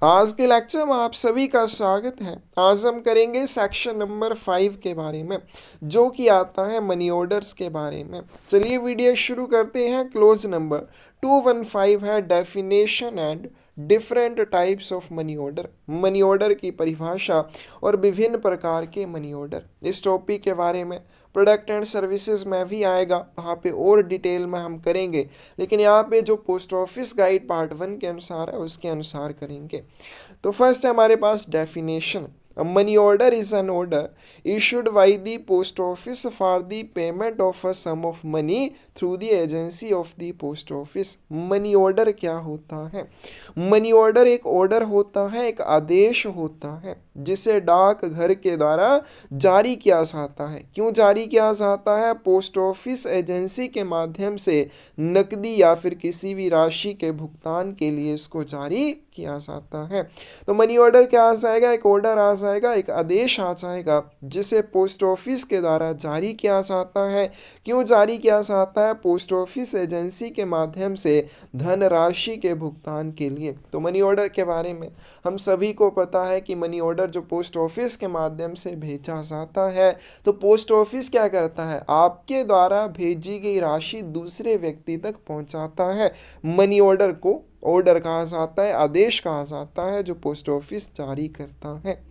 आज के लेक्चर में आप सभी का स्वागत है। आज हम करेंगे सेक्शन नंबर 5 के बारे में, जो कि आता है मनी ऑर्डर्स के बारे में। चलिए वीडियो शुरू करते हैं। क्लोज नंबर 215 है definition and different types of money order. Money order की परिभाषा और विभिन्न प्रकार के मनी ऑर्डर। इस टॉपिक के बारे में प्रोडक्ट एंड सर्विसेज में भी आएगा, वहाँ पे और डिटेल में हम करेंगे, लेकिन यहाँ पे जो पोस्ट ऑफिस गाइड पार्ट 1 के अनुसार है उसके अनुसार करेंगे। तो फर्स्ट है हमारे पास definition. A money order is an order issued by the post office for the payment of a sum of money through the agency of the post office। Money order क्या होता है? मनी ऑर्डर एक order होता है, एक आदेश होता है जिसे डाक घर के द्वारा जारी किया जाता है। क्यों जारी किया जाता है? पोस्ट ऑफिस एजेंसी के माध्यम से नकदी या फिर किसी भी राशि के भुगतान के लिए इसको जारी किया जाता है। तो मनी ऑर्डर क्या आ जाएगा? एक ऑर्डर आ जाएगा, एक आदेश आ जाएगा जिसे पोस्ट ऑफिस के द्वारा जारी किया जाता है। क्यों जारी किया जाता है? पोस्ट ऑफिस एजेंसी के माध्यम से धन राशि के भुगतान के लिए। तो मनी ऑर्डर के बारे में हम सभी को पता है कि मनी ऑर्डर जो पोस्ट ऑफिस के माध्यम से भेजा जाता है, तो पोस्ट ऑफिस क्या करता है? आपके द्वारा भेजी गई राशि दूसरे व्यक्ति तक पहुंचाता है। मनी ऑर्डर को ऑर्डर कहा जाता है, आदेश कहा जाता है जो पोस्ट ऑफिस जारी करता है।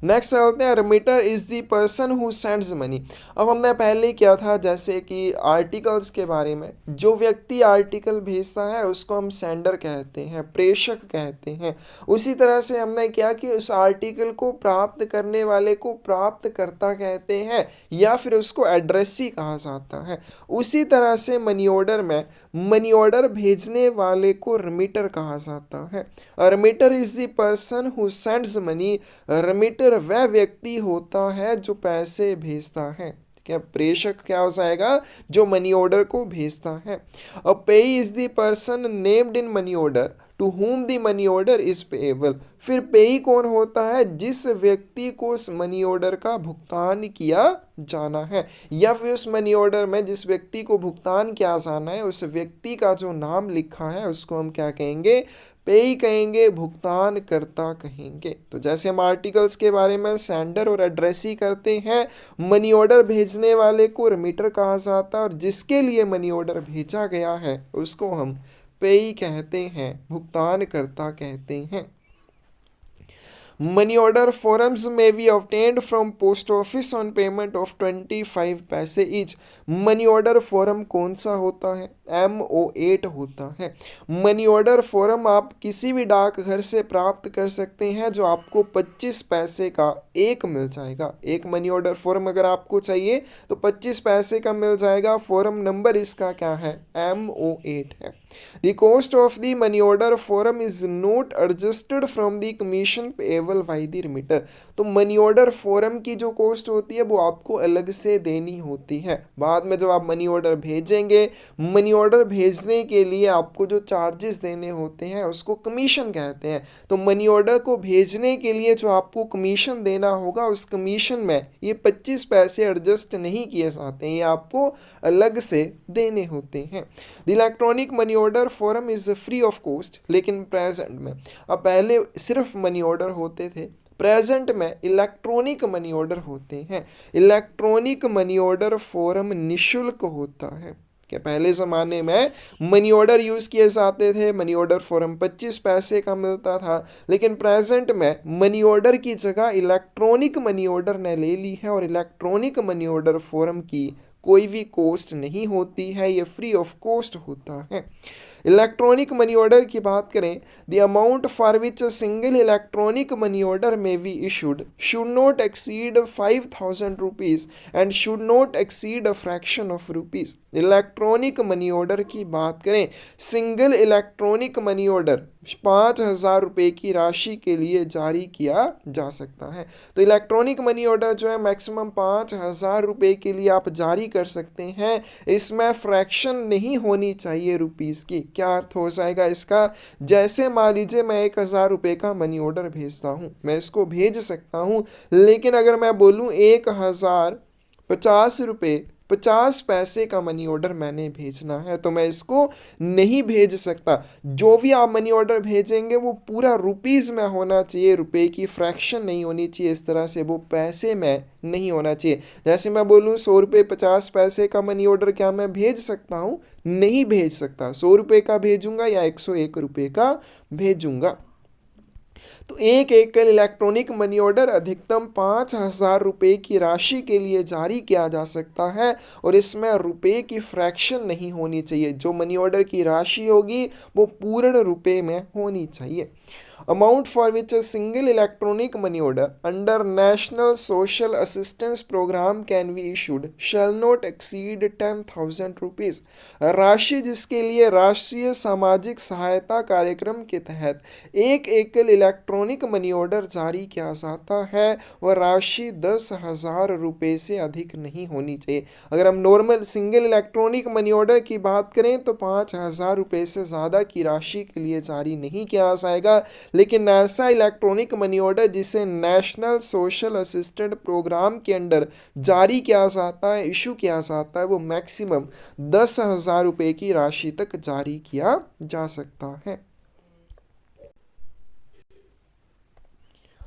नेक्स्ट होते हैं remitter is the person who sends money. अब हमने पहले किया था जैसे कि आर्टिकल्स के बारे में, जो व्यक्ति आर्टिकल भेजता है उसको हम सेंडर कहते हैं, प्रेषक कहते हैं। उसी तरह से हमने क्या कि उस आर्टिकल को प्राप्त करने वाले को प्राप्तकर्ता कहते हैं या फिर उसको एड्रेसी कहा जाता है। उसी तरह से मनी ऑर्डर में मनी ऑर्डर भेजने वाले को रेमिटर कहा जाता है। Remitter is the person who sends money. Remitter वह व्यक्ति होता है जो पैसे भेजता है। क्या प्रेषक क्या हो जाएगा? जो मनी ऑर्डर को भेजता है। A payee is the person named in money order to whom the money order is payable. फिर पेई कौन होता है? जिस व्यक्ति को उस मनी ऑर्डर का भुगतान किया जाना है, या फिर उस मनी ऑर्डर में जिस व्यक्ति को भुगतान किया जाना है उस व्यक्ति का जो नाम लिखा है उसको हम क्या कहेंगे? पेई कहेंगे, भुगतान करता कहेंगे। तो जैसे हम आर्टिकल्स के बारे में सेंडर और एड्रेसी करते हैं, मनी ऑर्डर भेजने वाले को रेमिटर कहा जाता है और जिसके लिए मनी ऑर्डर भेजा गया है उसको हम पेई कहते हैं, भुगतान करता कहते हैं। मनी ऑर्डर फॉर्म्स में B obtained from post office on payment of 25 पैसे ईच। मनी ऑर्डर फॉर्म कौन सा होता है? MO8 होता है। मनी ऑर्डर फॉर्म आप किसी भी डाकघर से प्राप्त कर सकते हैं, जो आपको 25 पैसे का एक मिल जाएगा। एक मनी ऑर्डर फॉर्म अगर आपको चाहिए तो 25 पैसे का मिल जाएगा। फॉर्म नंबर इसका क्या है? MO8 है। The cost of the money order form is not adjusted from the commission payable by the remitter। तो मनी ऑर्डर फॉर्म की जो कॉस्ट होती है वो आपको अलग से देनी होती है। बाद में जब आप मनी ऑर्डर भेजेंगे, मनी ऑर्डर भेजने के लिए आपको जो चार्जेस देने होते हैं उसको कमीशन कहते हैं। तो मनी ऑर्डर को भेजने के लिए जो आपको कमीशन देना होगा, उस कमीशन में ये 25 पैसे एडजस्ट नहीं किए जाते हैं, ये आपको अलग से देने होते हैं। The electronic money order form is free of cost. लेकिन प्रेजेंट में, अब पहले सिर्फ मनी ऑर्डर होते थे, प्रेजेंट में इलेक्ट्रॉनिक मनी ऑर्डर होते हैं। इलेक्ट्रॉनिक मनी ऑर्डर फॉर्म निःशुल्क होता है। कि पहले ज़माने में मनी ऑर्डर यूज़ किए जाते थे, मनी ऑर्डर फॉर्म 25 पैसे का मिलता था, लेकिन प्रेजेंट में मनी ऑर्डर की जगह इलेक्ट्रॉनिक मनी ऑर्डर ने ले ली है और इलेक्ट्रॉनिक मनी ऑर्डर फॉर्म की कोई भी कॉस्ट नहीं होती है, ये फ्री ऑफ कॉस्ट होता है। इलेक्ट्रॉनिक मनी ऑर्डर की बात करें, the amount for which a single electronic money order में be issued should not exceed 5000 rupees and should not exceed a fraction of rupees. Electronic money order की बात करें, single electronic money order 5000 रुपये की राशि के लिए जारी किया जा सकता है। तो इलेक्ट्रॉनिक मनी ऑर्डर जो है मैक्सिमम 5000 रुपये के लिए आप जारी कर सकते हैं। इसमें फ्रैक्शन नहीं होनी चाहिए रुपीज़ की। क्या अर्थ हो जाएगा इसका? जैसे मान लीजिए मैं 1000 रुपये का मनी ऑर्डर भेजता हूँ, मैं इसको भेज सकता हूँ, लेकिन अगर मैं बोलूँ 1050 रुपये 50 पैसे का मनी ऑर्डर मैंने भेजना है, तो मैं इसको नहीं भेज सकता। जो भी आप मनी ऑर्डर भेजेंगे वो पूरा रुपीज़ में होना चाहिए, रुपए की फ्रैक्शन नहीं होनी चाहिए, इस तरह से वो पैसे में नहीं होना चाहिए। जैसे मैं बोलूँ 100 रुपये 50 पैसे का मनी ऑर्डर क्या मैं भेज सकता हूँ? नहीं भेज सकता। 100 रुपये का भेजूंगा या 101 रुपये का भेजूंगा। तो एक एकल इलेक्ट्रॉनिक मनी ऑर्डर अधिकतम 5,000 रुपये की राशि के लिए जारी किया जा सकता है और इसमें रुपए की फ्रैक्शन नहीं होनी चाहिए। जो मनी ऑर्डर की राशि होगी वो पूर्ण रुपए में होनी चाहिए। Amount for which a single electronic money order under National Social Assistance Program can be issued shall not exceed 10,000 rupees। राशि जिसके लिए राष्ट्रीय सामाजिक सहायता कार्यक्रम के तहत एक एकल इलेक्ट्रॉनिक मनी ऑर्डर जारी किया जाता है वह राशि 10,000 रुपये से अधिक नहीं होनी चाहिए। अगर हम normal single electronic money order की बात करें तो 5,000 रुपये से ज़्यादा की राशि के लिए जारी नहीं किया जाएगा। लेकिन ऐसा इलेक्ट्रॉनिक मनी ऑर्डर जिसे नेशनल सोशल असिस्टेंट प्रोग्राम के अंडर जारी किया जाता है, इशू किया जाता है, वो मैक्सिमम 10,000 रुपये की राशि तक जारी किया जा सकता है।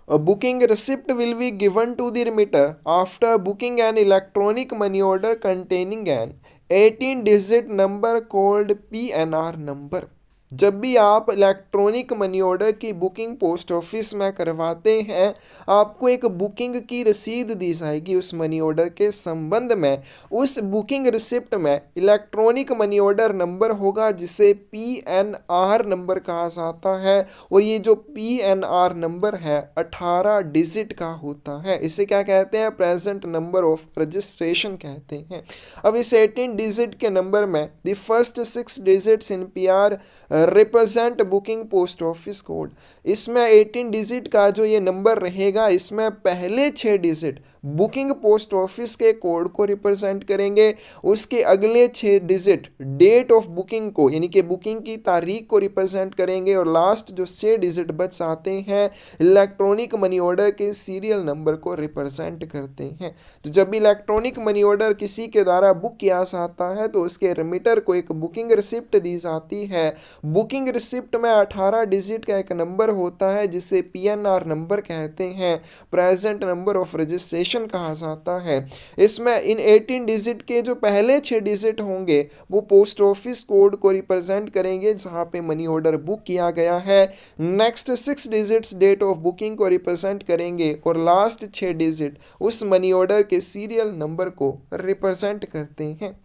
A booking receipt will be given to the remitter after booking an electronic money order containing an 18-digit number called PNR number। जब भी आप इलेक्ट्रॉनिक मनी ऑर्डर की बुकिंग पोस्ट ऑफिस में करवाते हैं, आपको एक बुकिंग की रसीद दी जाएगी उस मनी ऑर्डर के संबंध में। उस बुकिंग रिसिप्ट में इलेक्ट्रॉनिक मनी ऑर्डर नंबर होगा जिसे PNR नंबर कहा जाता है और ये जो PNR नंबर है 18 डिजिट का होता है। इसे क्या कहते हैं? प्रेजेंट नंबर ऑफ रजिस्ट्रेशन कहते हैं। अब इस 18 डिजिट के नंबर में the first 6 digits in PR represent booking post office code. इसमें 18 डिजिट का जो ये नंबर रहेगा, इसमें पहले 6 डिजिट बुकिंग पोस्ट ऑफिस के कोड को रिप्रेजेंट करेंगे, उसके अगले 6 डिजिट डेट ऑफ बुकिंग को यानी कि बुकिंग की तारीख को रिप्रेजेंट करेंगे और लास्ट जो 6 डिजिट बच आते हैं इलेक्ट्रॉनिक मनी ऑर्डर के सीरियल नंबर को रिप्रेजेंट करते हैं। तो जब भी इलेक्ट्रॉनिक मनी ऑर्डर किसी के द्वारा बुक किया जाता है तो उसके रिमिटर को एक बुकिंग रिसिप्ट दी जाती है। बुकिंग रिसिप्ट में 18 डिजिट का एक नंबर होता है जिसे PNR नंबर कहते हैं, प्रेजेंट नंबर ऑफ रजिस्ट्रेशन कहा जाता है। इसमें इन 18 डिजिट के जो पहले 6 डिजिट होंगे वो पोस्ट ऑफिस कोड को रिप्रेजेंट करेंगे जहां पे मनी ऑर्डर बुक किया गया है। Next 6 digits date of booking को रिप्रेजेंट करेंगे और लास्ट 6 डिजिट उस मनी ऑर्डर के सीरियल नंबर को रिप्रेजेंट करते हैं।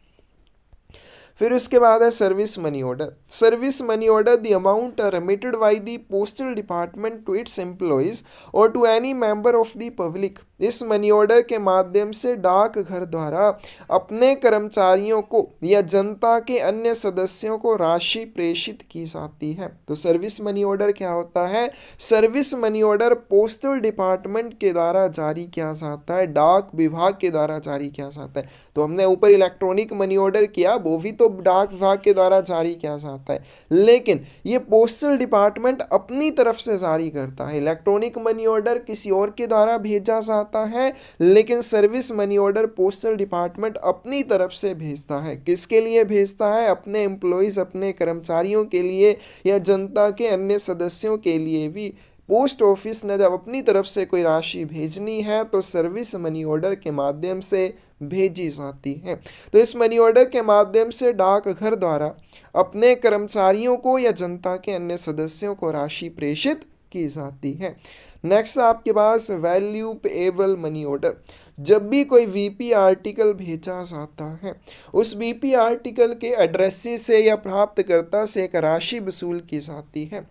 फिर उसके बाद है service money order. Service money order the amount remitted by the postal department to its employees और to any member of the public. इस मनी ऑर्डर के माध्यम से डाकघर द्वारा अपने कर्मचारियों को या जनता के अन्य सदस्यों को राशि प्रेषित की जाती है। तो सर्विस मनी ऑर्डर क्या होता है? Service money order postal department के द्वारा जारी किया जाता है, डाक विभाग के द्वारा जारी किया जाता है। तो हमने ऊपर इलेक्ट्रॉनिक मनी ऑर्डर किया, वो भी तो डाक विभाग के द्वारा जारी किया जाता है, लेकिन ये पोस्टल डिपार्टमेंट अपनी तरफ से जारी करता है। इलेक्ट्रॉनिक मनी ऑर्डर किसी और के द्वारा भेजा जाता है, लेकिन service money order postal department अपनी तरफ से भेजता है। किसके लिए भेजता है? अपने एम्प्लॉइज, अपने कर्मचारियों के लिए या जनता के अन्य सदस्यों के लिए भी। पोस्ट ऑफिस ने जब अपनी तरफ से कोई राशि भेजनी है तो सर्विस मनी ऑर्डर के माध्यम से भेजी जाती है। तो इस मनी ऑर्डर के माध्यम से डाकघर द्वारा अपने कर्मचारियों को या जनता के अन्य सदस्यों को राशि प्रेषित की जाती है। नेक्स्ट आपके पास वैल्यू पेएबल मनी ऑर्डर। जब भी कोई VP आर्टिकल भेजा जाता है उस VP आर्टिकल के एड्रेसी से या प्राप्तकर्ता से एक राशि वसूल की जाती है।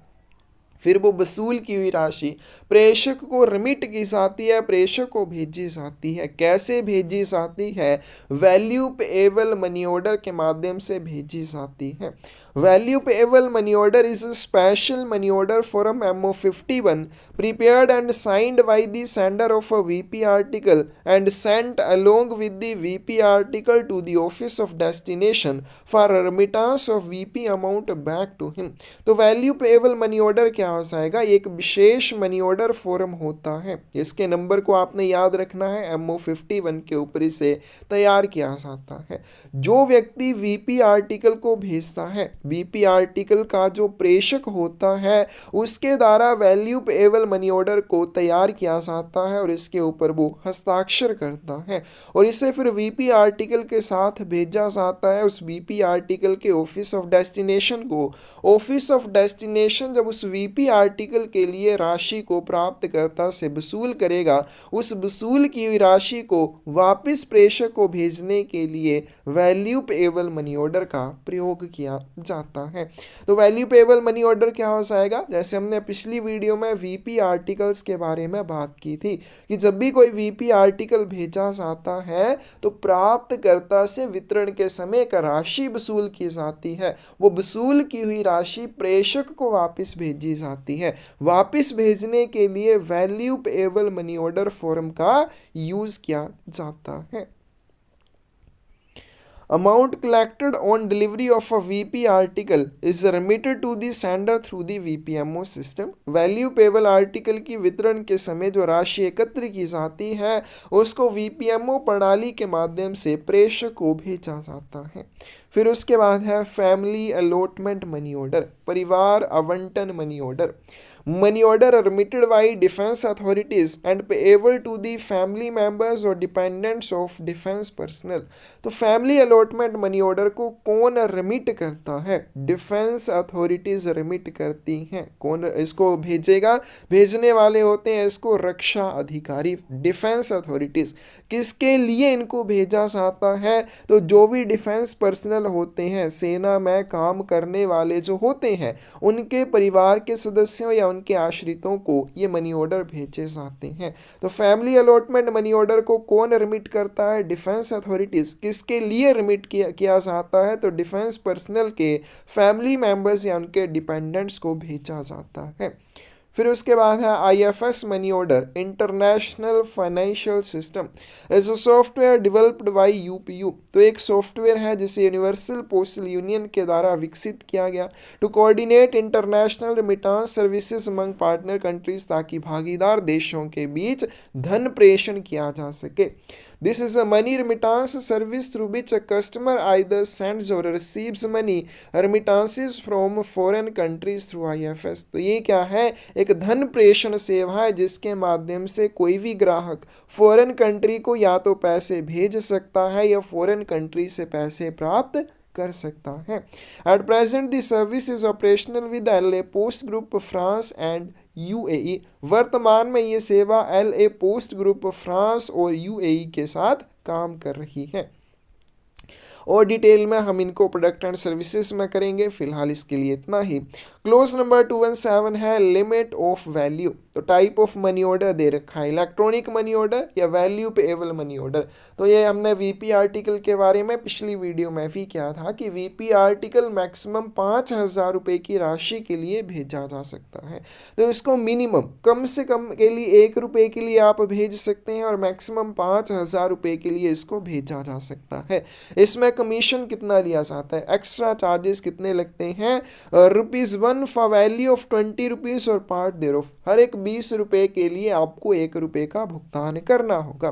फिर वो वसूल की हुई राशि प्रेषक को रिमिट की जाती है, प्रेषक को भेजी जाती है। कैसे भेजी जाती है? वैल्यू पेएबल मनी ऑर्डर के माध्यम से भेजी जाती है। Value payable money order is a special money order form MO51 prepared and signed by the sender of a VP article and sent along with the VP article to the office of destination for remittance of VP amount back to him. तो value payable money order क्या हो जाएगा, एक विशेष money order form होता है। इसके number को आपने याद रखना है, MO51 के ऊपर से तैयार किया जाता है। जो व्यक्ति वीपी आर्टिकल को भेजता है, वीपी आर्टिकल का जो प्रेषक होता है उसके द्वारा वैल्यू पेएबल मनी ऑर्डर को तैयार किया जाता है और इसके ऊपर वो हस्ताक्षर करता है और इसे फिर वीपी आर्टिकल के साथ भेजा जाता है उस वीपी आर्टिकल के ऑफिस ऑफ डेस्टिनेशन को। ऑफिस ऑफ डेस्टिनेशन जब उस वीपी आर्टिकल के लिए राशि को प्राप्तकर्ता से वसूल करेगा, उस वसूल की हुई राशि को वापस प्रेषक को भेजने के लिए वैल्यू पेएबल मनी ऑर्डर का प्रयोग किया जाता है। तो वैल्यू पेएबल मनी ऑर्डर क्या हो जाएगा, जैसे हमने पिछली वीडियो में वीपी आर्टिकल्स के बारे में बात की थी कि जब भी कोई वीपी आर्टिकल भेजा जाता है तो प्राप्तकर्ता से वितरण के समय एक राशि वसूल की जाती है, वो वसूल की हुई राशि प्रेषक को वापस भेजी जाती है। वापस भेजने के लिए value payable money order form का यूज किया जाता है। Amount collected on delivery of a VP article is remitted to the sender through the VPMO system. Value payable article की वितरण के समय जो राशि एकत्र की जाती है उसको VPMO प्रणाली के माध्यम से प्रेषक को भेजा जाता है। फिर उसके बाद है फैमिली अलॉटमेंट मनी ऑर्डर, परिवार आवंटन money order. Money order are remitted by defense authorities and payable to the family members or dependents of defense personnel. तो फैमिली अलॉटमेंट मनी ऑर्डर को कौन रिमिट करता है, डिफेंस अथॉरिटीज रिमिट करती हैं। कौन इसको भेजेगा, भेजने वाले होते हैं इसको रक्षा अधिकारी, डिफेंस अथॉरिटीज। किसके लिए इनको भेजा जाता है, तो जो भी डिफेंस पर्सनल होते हैं, सेना में काम करने वाले जो होते हैं, उनके परिवार के सदस्यों या उनके आश्रितों को ये मनी ऑर्डर भेजे जाते हैं। तो फैमिली अलॉटमेंट मनी ऑर्डर को कौन रिमिट करता है, डिफेंस अथॉरिटीज। किसके लिए रिमिट किया जाता है, तो डिफेंस पर्सनल के फैमिली मेंबर्स या उनके डिपेंडेंट्स को भेजा जाता है। फिर उसके बाद है IFS money order, international financial system is a software developed by UPU। तो एक सॉफ्टवेयर है जिसे यूनिवर्सल पोस्टल यूनियन के द्वारा विकसित किया गया to coordinate international remittance services among partner countries, ताकि भागीदार देशों के बीच धन प्रेषण किया जा सके। This is a money remittance service through which a customer either sends or receives money remittances from foreign countries through IFS। तो ये क्या है, एक धन प्रेषण सेवा है जिसके माध्यम से कोई भी ग्राहक फॉरेन कंट्री को या तो पैसे भेज सकता है या फॉरेन कंट्री से पैसे प्राप्त कर सकता है। At present the service is operational with LA post group France and UAE। वर्तमान में ये सेवा LA पोस्ट ग्रुप फ्रांस और UAE के साथ काम कर रही है। और डिटेल में हम इनको प्रोडक्ट एंड सर्विसेज में करेंगे, फिलहाल इसके लिए इतना ही। क्लोज नंबर 217 है लिमिट ऑफ वैल्यू। तो टाइप ऑफ मनी ऑर्डर दे रखा है, इलेक्ट्रॉनिक मनी ऑर्डर या वैल्यू पेएबल मनी ऑर्डर। तो ये हमने वीपी आर्टिकल के बारे में पिछली वीडियो में भी किया था कि वीपी आर्टिकल मैक्सिमम 5,000 रुपये की राशि के लिए भेजा जा सकता है। तो इसको मिनिमम कम से कम के लिए 1 रुपये के लिए आप भेज सकते हैं और मैक्सिमम 5,000 रुपये के लिए इसको भेजा जा सकता है। इसमें कमीशन कितना लिया जाता है, एक्स्ट्रा चार्जेस कितने लगते हैं, ₹1 फॉर वैल्यू ऑफ 20 रुपीज़ और पार्ट देयर ऑफ। हर एक 20 रुपये के लिए आपको 1 रुपये का भुगतान करना होगा।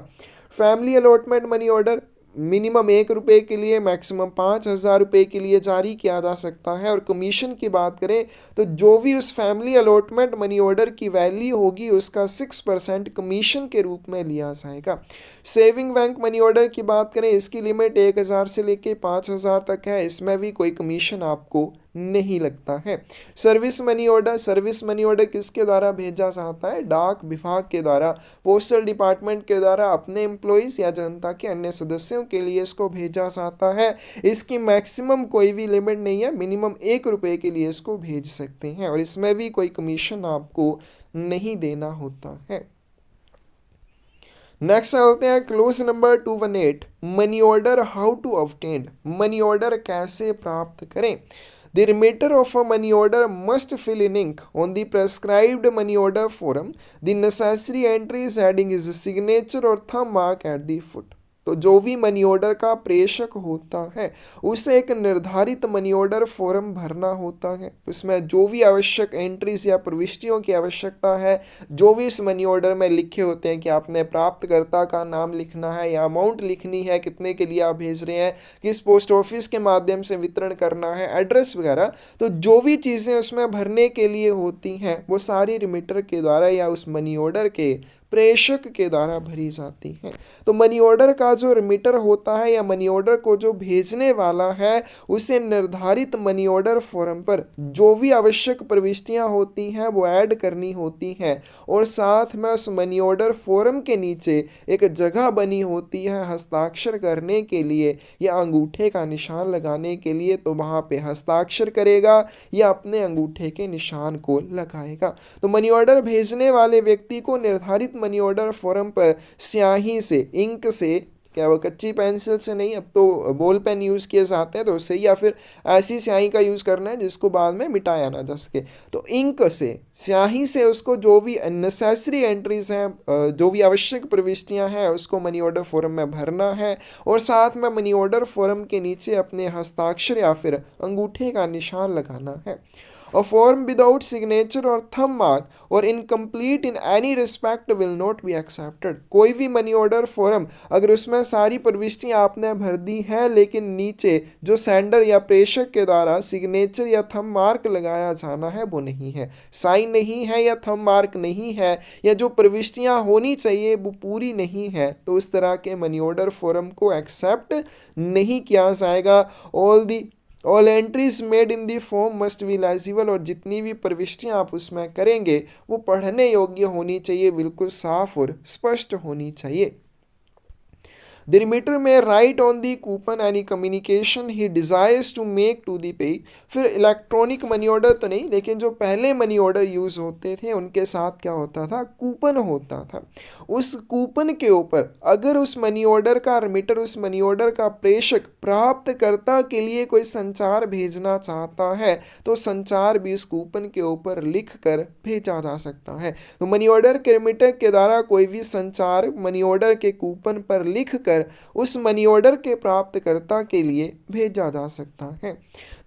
Family allotment money order minimum 1 रुपये के लिए मैक्सिमम 5,000 रुपये के लिए जारी किया जा सकता है। और कमीशन की बात करें तो जो भी उस फैमिली अलॉटमेंट मनी ऑर्डर की वैल्यू होगी उसका 6% कमीशन के रूप में लिया जाएगा। सेविंग बैंक मनी ऑर्डर की बात करें, इसकी लिमिट 1,000 से लेके 5,000 तक है, इसमें भी कोई कमीशन आपको नहीं लगता है। सर्विस मनी ऑर्डर किसके द्वारा भेजा जाता है, डाक विभाग के द्वारा, पोस्टल डिपार्टमेंट के द्वारा अपने एम्प्लॉइज या जनता के अन्य सदस्यों के लिए इसको भेजा जाता है। इसकी मैक्सिमम कोई भी लिमिट नहीं है, मिनिमम 1 रुपये के लिए इसको भेज सकते हैं और इसमें भी कोई कमीशन आपको नहीं देना होता है। नेक्स्ट चलते हैं clause number 218, money order how to obtain. Money order कैसे प्राप्त करें। The remitter of a money order must fill in ink on the prescribed money order form the necessary entries adding his signature or thumb mark at the foot. तो जो भी money order का प्रेषक होता है उसे एक निर्धारित मनी ऑर्डर फॉर्म भरना होता है। उसमें जो भी आवश्यक एंट्रीज या प्रविष्टियों की आवश्यकता है, जो भी इस मनी ऑर्डर में लिखे होते हैं कि आपने प्राप्तकर्ता का नाम लिखना है या अमाउंट लिखनी है, कितने के लिए आप भेज रहे हैं, किस पोस्ट ऑफिस के माध्यम से वितरण करना है, एड्रेस वगैरह, तो जो भी चीज़ें उसमें भरने के लिए होती हैं वो सारी रिमिटर के द्वारा या उस मनी ऑर्डर के प्रेषक के द्वारा भरी जाती हैं। तो मनी ऑर्डर का जो रिमिटर होता है या मनी ऑर्डर को जो भेजने वाला है उसे निर्धारित मनी ऑर्डर फॉर्म पर जो भी आवश्यक प्रविष्टियां होती हैं वो ऐड करनी होती हैं और साथ में उस मनी ऑर्डर फॉर्म के नीचे एक जगह बनी होती है हस्ताक्षर करने के लिए या अंगूठे का निशान लगाने के लिए। तो वहाँ पे हस्ताक्षर करेगा या अपने अंगूठे के निशान को लगाएगा। तो मनी ऑर्डर भेजने वाले व्यक्ति को निर्धारित मनी ऑर्डर फॉर्म पर स्याही से, इंक से, क्या वो कच्ची पेंसिल से नहीं, अब तो बॉल पेन यूज़ किए जाते हैं तो उससे, या फिर ऐसी स्याही का यूज़ करना है जिसको बाद में मिटाया ना जा सके। तो इंक से, स्याही से उसको जो भी नेसेसरी एंट्रीज हैं, जो भी आवश्यक प्रविष्टियां हैं उसको मनी ऑर्डर फॉर्म में भरना है और साथ में मनी ऑर्डर फॉर्म के नीचे अपने हस्ताक्षर या फिर अंगूठे का निशान लगाना है। A form without signature or thumb mark or incomplete in any respect will not be accepted। कोई भी मनी ऑर्डर फॉर्म अगर उसमें सारी प्रविष्टियां आपने भर दी हैं लेकिन नीचे जो सेंडर या प्रेषक के द्वारा सिग्नेचर या थंब मार्क लगाया जाना है वो नहीं है, साइन नहीं है या थंब मार्क नहीं है, या जो प्रविष्टियां होनी चाहिए वो पूरी नहीं है, तो उस तरह के मनी ऑर्डर फॉर्म को एक्सेप्ट नहीं किया जाएगा। All entries made in the form must be legible. और जितनी भी प्रविष्टियां आप उसमें करेंगे वो पढ़ने योग्य होनी चाहिए, बिल्कुल साफ और स्पष्ट होनी चाहिए। The remitter may write on the coupon any communication he desires to make to the pay। फिर इलेक्ट्रॉनिक मनी ऑर्डर तो नहीं, लेकिन जो पहले मनी ऑर्डर यूज़ होते थे उनके साथ क्या होता था, कूपन होता था। उस कूपन के ऊपर अगर उस मनी ऑर्डर का रिमिटर, उस मनी ऑर्डर का प्रेषक प्राप्तकर्ता के लिए कोई संचार भेजना चाहता है तो संचार भी इस कूपन के ऊपर लिख कर भेजा जा सकता है। तो मनी ऑर्डर के रिमिटर के द्वारा कोई भी संचार मनी ऑर्डर के कूपन पर लिख कर उस मनी ऑर्डर के प्राप्तकर्ता के लिए भेजा जा सकता है।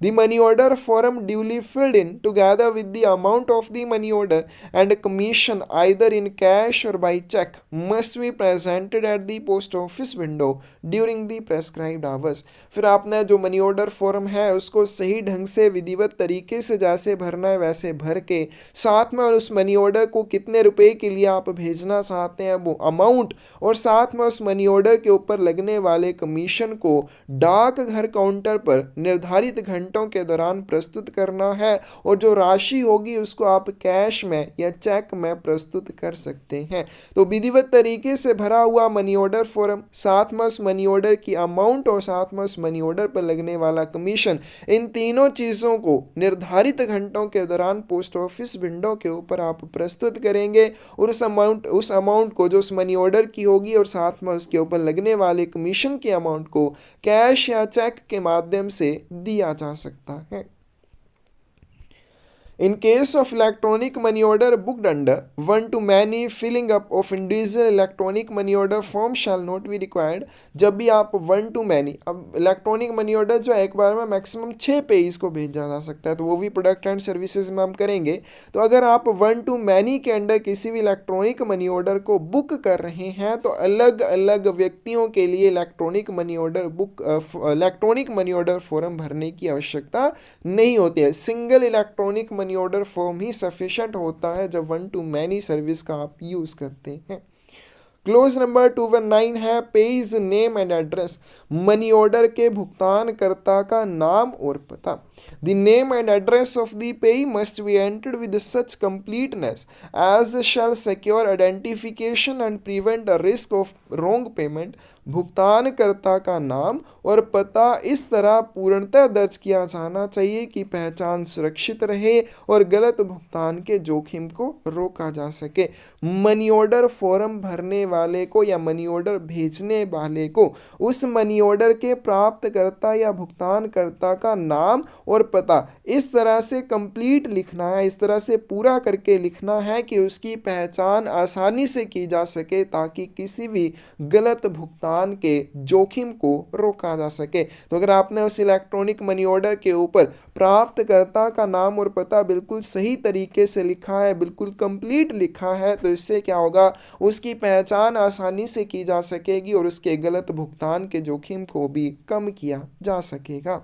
The money order form duly filled in together with the amount of the money order and commission either in cash or by check must be presented at the post office window during the prescribed hours। फिर आपने जो money order form है उसको सही ढंग से विधिवत तरीके से जैसे भरना है वैसे भर के, साथ में उस मनी ऑर्डर को कितने रुपए के लिए आप भेजना चाहते हैं वो अमाउंट, और साथ में उस मनी ऑर्डर के ऊपर लगने वाले कमीशन को डाक घर काउंटर पर निर्धारित घंटों के दौरान प्रस्तुत करना है। और जो राशि होगी उसको आप कैश में या चेक में प्रस्तुत कर सकते हैं। तो विधिवत तरीके से भरा हुआ मनी ऑर्डर फॉर्म, साथ में उस मनी ऑर्डर की अमाउंट और साथ में उस मनी ऑर्डर पर लगने वाला कमीशन, इन तीनों चीज़ों को निर्धारित घंटों के दौरान पोस्ट ऑफिस विंडो के ऊपर आप प्रस्तुत करेंगे और उस अमाउंट को जो उस मनी ऑर्डर की होगी और साथ में उसके ऊपर लगने वाले कमीशन की अमाउंट को कैश या चेक के माध्यम से दिया जा सकता है। In case of electronic money order booked under one to many, filling up of individual electronic money order form shall not be required। जब भी आप वन टू मैनी, अब इलेक्ट्रॉनिक मनी ऑर्डर जो एक बार में मैक्सिमम 6 पेज को भेजा जा सकता है, तो वो भी प्रोडक्ट एंड सर्विसेज में हम करेंगे। तो अगर आप वन टू मैनी के अंडर किसी भी इलेक्ट्रॉनिक मनी ऑर्डर को बुक कर रहे हैं तो अलग अलग व्यक्तियों के लिए इलेक्ट्रॉनिक मनी ऑर्डर फॉर्म भरने की आवश्यकता नहीं होती है। Single electronic money order form ही सफिशिएंट होता है जब वन टू मैनी सर्विस का आप यूज करते हैं। क्लोज नंबर 219 है page name and address. Money order के भुगतानकर्ता का नाम और पता। The name and address of the payee must be entered with such completeness as shall secure identification and prevent a risk of wrong payment। भुगतानकर्ता का नाम और पता इस तरह पूर्णतः दर्ज किया जाना चाहिए कि पहचान सुरक्षित रहे और गलत भुगतान के जोखिम को रोका जा सके। मनी ऑर्डर फॉर्म भरने वाले को या मनी ऑर्डर भेजने वाले को उस मनी ऑर्डर के प्राप्तकर्ता या भुगतानकर्ता का नाम और पता इस तरह से कंप्लीट लिखना है, इस तरह से पूरा करके लिखना है कि उसकी पहचान आसानी से की जा सके, ताकि किसी भी गलत भुगतान के जोखिम को रोका जा सके। तो अगर आपने उस इलेक्ट्रॉनिक मनी ऑर्डर के ऊपर प्राप्तकर्ता का नाम और पता बिल्कुल सही तरीके से लिखा है, बिल्कुल कंप्लीट लिखा है, तो इससे क्या होगा, उसकी पहचान आसानी से की जा सकेगी और उसके गलत भुगतान के जोखिम को भी कम किया जा सकेगा।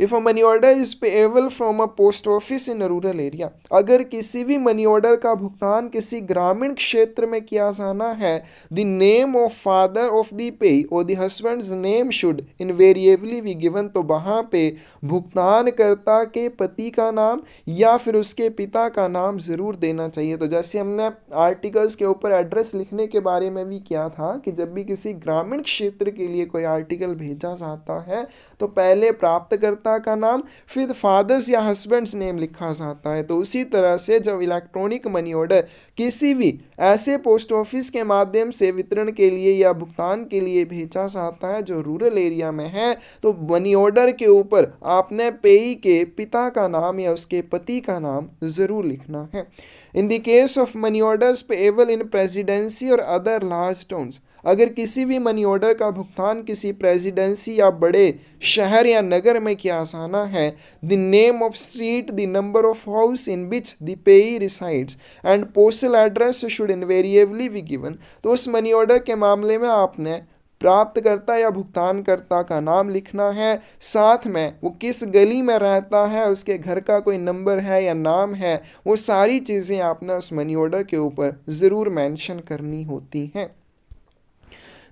If a money order is payable from a post office in a rural area, अगर किसी भी मनी ऑर्डर का भुगतान किसी ग्रामीण क्षेत्र में किया जाना है, the name of father of the payee और the husband's name should invariably be given, तो वहाँ पे भुगतानकर्ता के पति का नाम या फिर उसके पिता का नाम ज़रूर देना चाहिए। तो जैसे हमने आर्टिकल्स के ऊपर एड्रेस लिखने के बारे में भी किया था कि जब भी किसी ग्रामीण क्षेत्र के लिए कोई आर्टिकल भेजा जाता है तो पहले प्राप्तकर्ता का नाम फिर फादर्स या हस्बैंड्स नेम लिखा जाता है। तो उसी तरह से जब इलेक्ट्रॉनिक मनी ऑर्डर किसी भी ऐसे पोस्ट ऑफिस के माध्यम से वितरण के लिए या भुगतान के लिए भेजा जाता है जो रूरल एरिया में है, तो मनी ऑर्डर के ऊपर आपने पेई के पिता का नाम या उसके पति का नाम जरूर लिखना है। इन the case of money orders payable in presidency और अदर लार्ज टाउन्स, अगर किसी भी मनी ऑर्डर का भुगतान किसी प्रेसिडेंसी या बड़े शहर या नगर में किया जाना है, the name of street, the number of house in which the payee resides and postal address should invariably be given, तो उस मनी ऑर्डर के मामले में आपने प्राप्तकर्ता या भुगतानकर्ता का नाम लिखना है, साथ में वो किस गली में रहता है, उसके घर का कोई नंबर है या नाम है, वो सारी चीज़ें आपने उस मनी ऑर्डर के ऊपर ज़रूर मेंशन करनी होती हैं।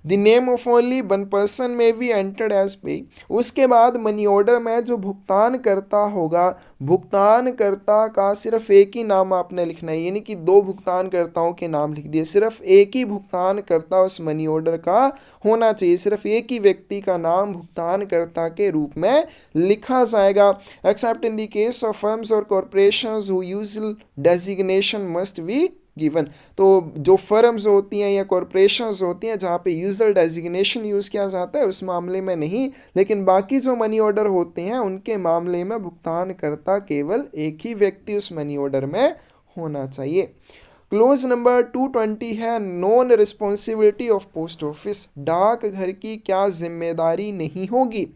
The name of only one person में बी एंटर्ड एज पे, उसके बाद मनी ऑर्डर में जो भुगतान करता होगा, भुगतानकर्ता का सिर्फ एक ही नाम आपने लिखना है, यानी कि दो भुगतानकर्ताओं के नाम लिख दिए, सिर्फ एक ही भुगतानकर्ता उस मनी ऑर्डर का होना चाहिए, सिर्फ एक ही व्यक्ति का नाम भुगतानकर्ता के रूप में लिखा जाएगा। Except in the case of firms और corporations who usual designation must be given, तो जो फर्म्स होती हैं या कॉरपोरेशंस होती हैं जहाँ पे यूजुअल डेजिग्नेशन यूज़ किया जाता है उस मामले में नहीं, लेकिन बाकी जो मनी ऑर्डर होते हैं उनके मामले में भुगतानकर्ता केवल एक ही व्यक्ति उस मनी ऑर्डर में होना चाहिए। क्लोज नंबर 220 है non responsibility of post office, डाकघर की क्या जिम्मेदारी नहीं होगी।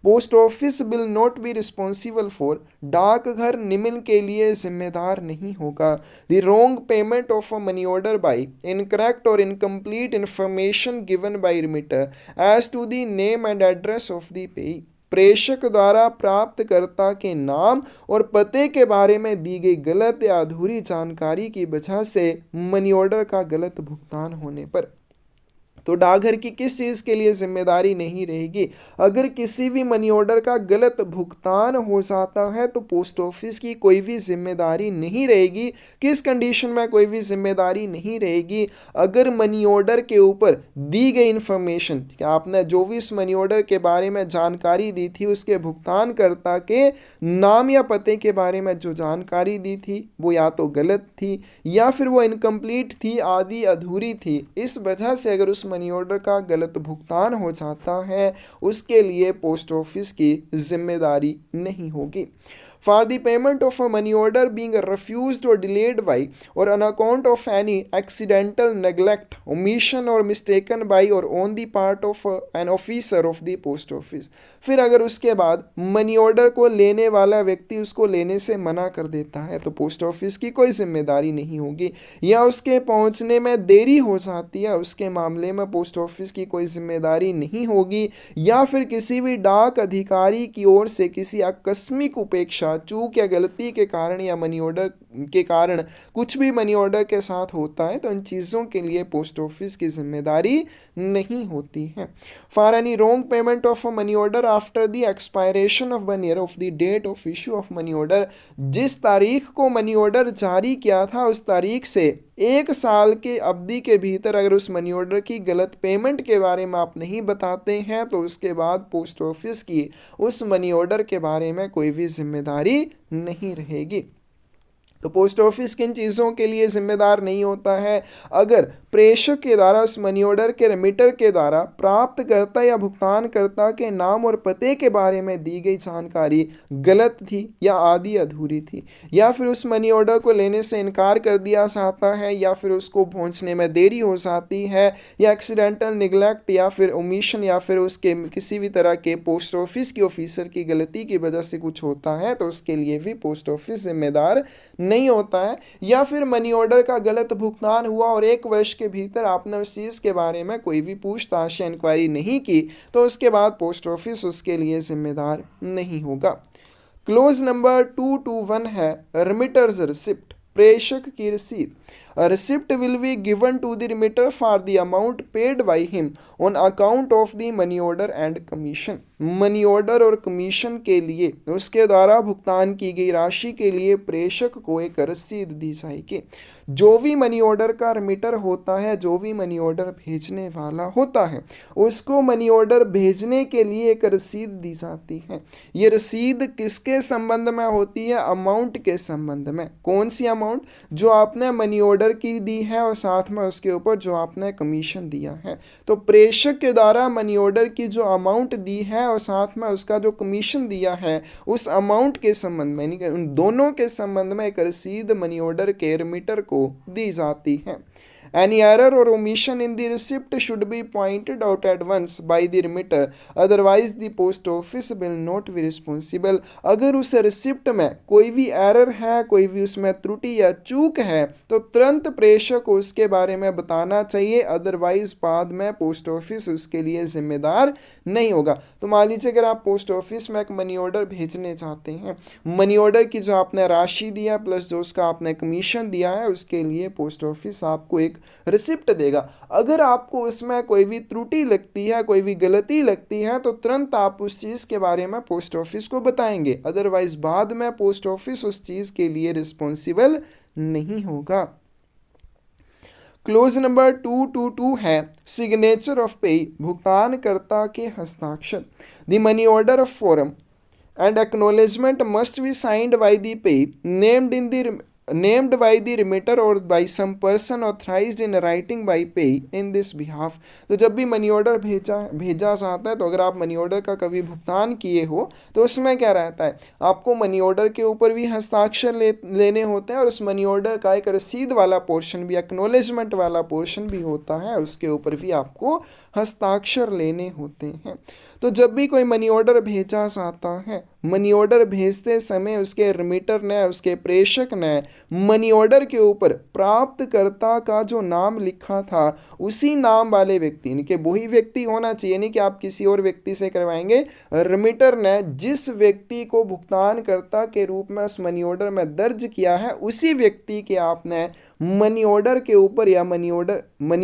Post office will not be responsible for, डाकघर निम्न के लिए जिम्मेदार नहीं होगा, the wrong payment of a money order by incorrect और incomplete information given by remitter as to the name and address of the payee, प्रेषक द्वारा प्राप्तकर्ता के नाम और पते के बारे में दी गई गलत या अधूरी जानकारी की वजह से मनी ऑर्डर का गलत भुगतान होने पर। तो डाकघर की किस चीज़ के लिए जिम्मेदारी नहीं रहेगी, अगर किसी भी मनी ऑर्डर का गलत भुगतान हो जाता है तो पोस्ट ऑफिस की कोई भी जिम्मेदारी नहीं रहेगी। किस कंडीशन में कोई भी जिम्मेदारी नहीं रहेगी, अगर मनी ऑर्डर के ऊपर दी गई इन्फॉर्मेशन कि आपने जो भी इस मनी ऑर्डर के बारे में जानकारी दी थी उसके भुगतानकर्ता के नाम या पते के बारे में जो जानकारी दी थी वो या तो गलत थी या फिर वो इनकम्प्लीट थी, आदि अधूरी थी, इस वजह से अगर उस मनी ऑर्डर का गलत भुगतान हो जाता है उसके लिए पोस्ट ऑफिस की जिम्मेदारी नहीं होगी। For the payment of a money order being refused or delayed by or on account of any accidental neglect, omission or mistaken by or on the part of an officer of the post office, फिर अगर उसके बाद money order को लेने वाला व्यक्ति उसको लेने से मना कर देता है तो पोस्ट ऑफिस की कोई जिम्मेदारी नहीं होगी, या उसके पहुंचने में देरी हो जाती है उसके मामले में पोस्ट ऑफिस की कोई जिम्मेदारी नहीं होगी, या फिर किसी भी डाक अधिकारी की ओर से किसी आकस्मिक उपेक्षा, चूक या गलती के कारण या मनी ऑर्डर के कारण कुछ भी मनी ऑर्डर के साथ होता है तो इन चीज़ों के लिए पोस्ट ऑफिस की जिम्मेदारी नहीं होती है। For any wrong payment of a money order after the expiration of 1 year of the date of issue of money order, जिस तारीख को मनी ऑर्डर जारी किया था उस तारीख से 1 साल के अवधि के भीतर अगर उस मनी ऑर्डर की गलत पेमेंट के बारे में आप नहीं बताते हैं तो उसके बाद पोस्ट ऑफिस की उस मनी ऑर्डर के बारे में कोई भी जिम्मेदारी नहीं रहेगी। तो पोस्ट ऑफिस किन चीज़ों के लिए जिम्मेदार नहीं होता है? अगर प्रेषक के द्वारा उस मनी ऑर्डर के रेमिटर के द्वारा प्राप्तकर्ता या भुगतानकर्ता के नाम और पते के बारे में दी गई जानकारी गलत थी या आधी अधूरी थी, या फिर उस मनी ऑर्डर को लेने से इनकार कर दिया जाता है, या फिर उसको पहुंचने में देरी हो जाती है, या एक्सीडेंटल निगलेक्ट या फिर ओमिशन या फिर उसके किसी भी तरह के पोस्ट ऑफिस की ऑफिसर की गलती की वजह से कुछ होता है, तो उसके लिए भी पोस्ट ऑफिस जिम्मेदार नहीं होता है। या फिर मनी ऑर्डर का गलत भुगतान हुआ और 1 वर्ष के भीतर आपने उस चीज़ के बारे में कोई भी पूछताछ या इंक्वायरी नहीं की, तो उसके बाद पोस्ट ऑफिस उसके लिए जिम्मेदार नहीं होगा। क्लोज नंबर 221 है रेमिटर्स रिसिप्ट, प्रेषक की रसीद। A receipt will be given to the remitter for the amount paid by him on account of the money order and commission। Money order और कमीशन के लिए उसके द्वारा भुगतान की गई राशि के लिए प्रेषक को एक रसीद दी जाएगी। जो भी मनी ऑर्डर का रेमिटर होता है, जो भी मनी ऑर्डर भेजने वाला होता है, उसको मनी ऑर्डर भेजने के लिए एक रसीद दी जाती है। ये रसीद किसके संबंध में होती है? अमाउंट के संबंध में। कौन सी अमाउंट? जो आपने मनी ऑर्डर की दी है और साथ में उसके ऊपर जो आपने कमीशन दिया है। तो प्रेषक के द्वारा मनी ऑर्डर की जो अमाउंट दी है और साथ में उसका जो कमीशन दिया है, उस अमाउंट के संबंध में, यानी कि उन दोनों के संबंध में एक रसीद मनी ऑर्डर के रेमिटर को दी जाती है। Any error or omission in the receipt should be pointed out at once by the remitter, otherwise the post office will not be responsible। अगर उस रिसिप्ट में कोई भी एरर है, कोई भी उसमें त्रुटि या चूक है, तो तुरंत प्रेषक को उसके बारे में बताना चाहिए, अदरवाइज बाद में पोस्ट ऑफिस उसके लिए जिम्मेदार नहीं होगा। तो मान लीजिए अगर आप पोस्ट ऑफिस में एक मनी ऑर्डर भेजने चाहते हैं, मनी ऑर्डर की जो आपने राशि दिया प्लस जो उसका आपने कमीशन दिया है, उसके लिए पोस्ट ऑफिस आपको एक रिसिप्ट देगा। अगर आपको इसमें कोई भी त्रुटि लगती है, कोई भी गलती लगती है, तो तुरंत आप उस चीज़ के बारे में पोस्ट ऑफिस को बताएंगे, अदरवाइज बाद में पोस्ट ऑफिस उस चीज़ के लिए रिस्पॉन्सिबल नहीं होगा। क्लोज नंबर 222 है सिग्नेचर ऑफ पे, भुगतानकर्ता के हस्ताक्षर। The money order of form and acknowledgement must be signed by the pay named by the remitter or by some person authorized in writing by pay in this behalf। तो जब भी money order भेजा जाता है, तो अगर आप money order का कभी भुगतान किए हो, तो उसमें क्या रहता है, आपको मनी ऑर्डर के ऊपर भी हस्ताक्षर लेने होते हैं और उस मनी ऑर्डर का एक रसीद वाला पोर्शन भी, एक्नॉलेजमेंट वाला पोर्शन भी होता है, उसके ऊपर भी आपको हस्ताक्षर लेने होते हैं। तो जब भी कोई मनी ऑर्डर भेजा जाता है, मनी ऑर्डर भेजते समय उसके रेमिटर ने, उसके प्रेषक ने मनी ऑर्डर के ऊपर प्राप्तकर्ता का जो नाम लिखा था, उसी नाम वाले व्यक्ति, यानी कि वही व्यक्ति होना चाहिए, नहीं कि आप किसी और व्यक्ति से करवाएंगे। रेमिटर ने जिस व्यक्ति को भुगतानकर्ता के रूप में उस मनी ऑर्डर में दर्ज किया है, उसी व्यक्ति के आपने मनी ऑर्डर के ऊपर या मनी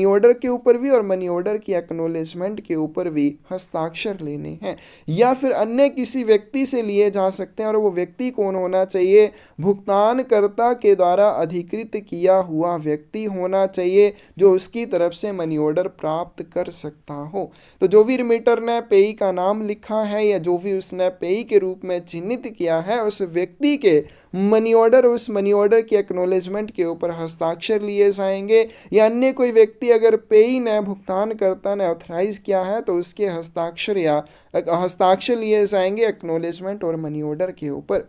ऑर्डर के ऊपर भी और मनी ऑर्डर की एक्नॉलेजमेंट के ऊपर भी हस्ताक्षर लेने हैं, या फिर अन्य किसी व्यक्ति से लिए जा सकते हैं। और वो व्यक्ति कौन होना चाहिए? भुगतानकर्ता के द्वारा अधिकृत किया हुआ व्यक्ति होना चाहिए, जो उसकी तरफ से मनी ऑर्डर प्राप्त कर सकता हो। तो जो भी रेमिटर ने पेई का नाम लिखा है या जो भी उसने पेई के रूप में चिन्हित किया है, उस व्यक्ति के मनी ऑर्डर, उस मनी ऑर्डर की एक्नॉलेजमेंट के ऊपर हस्ताक्षर लिए जाएंगे। या अन्य कोई व्यक्ति अगर पेई ने, भुगतानकर्ता ने ऑथराइज किया है, तो उसके हस्ताक्षर लिए जाएंगे एक्नॉलेजमेंट और मनी ऑर्डर के ऊपर।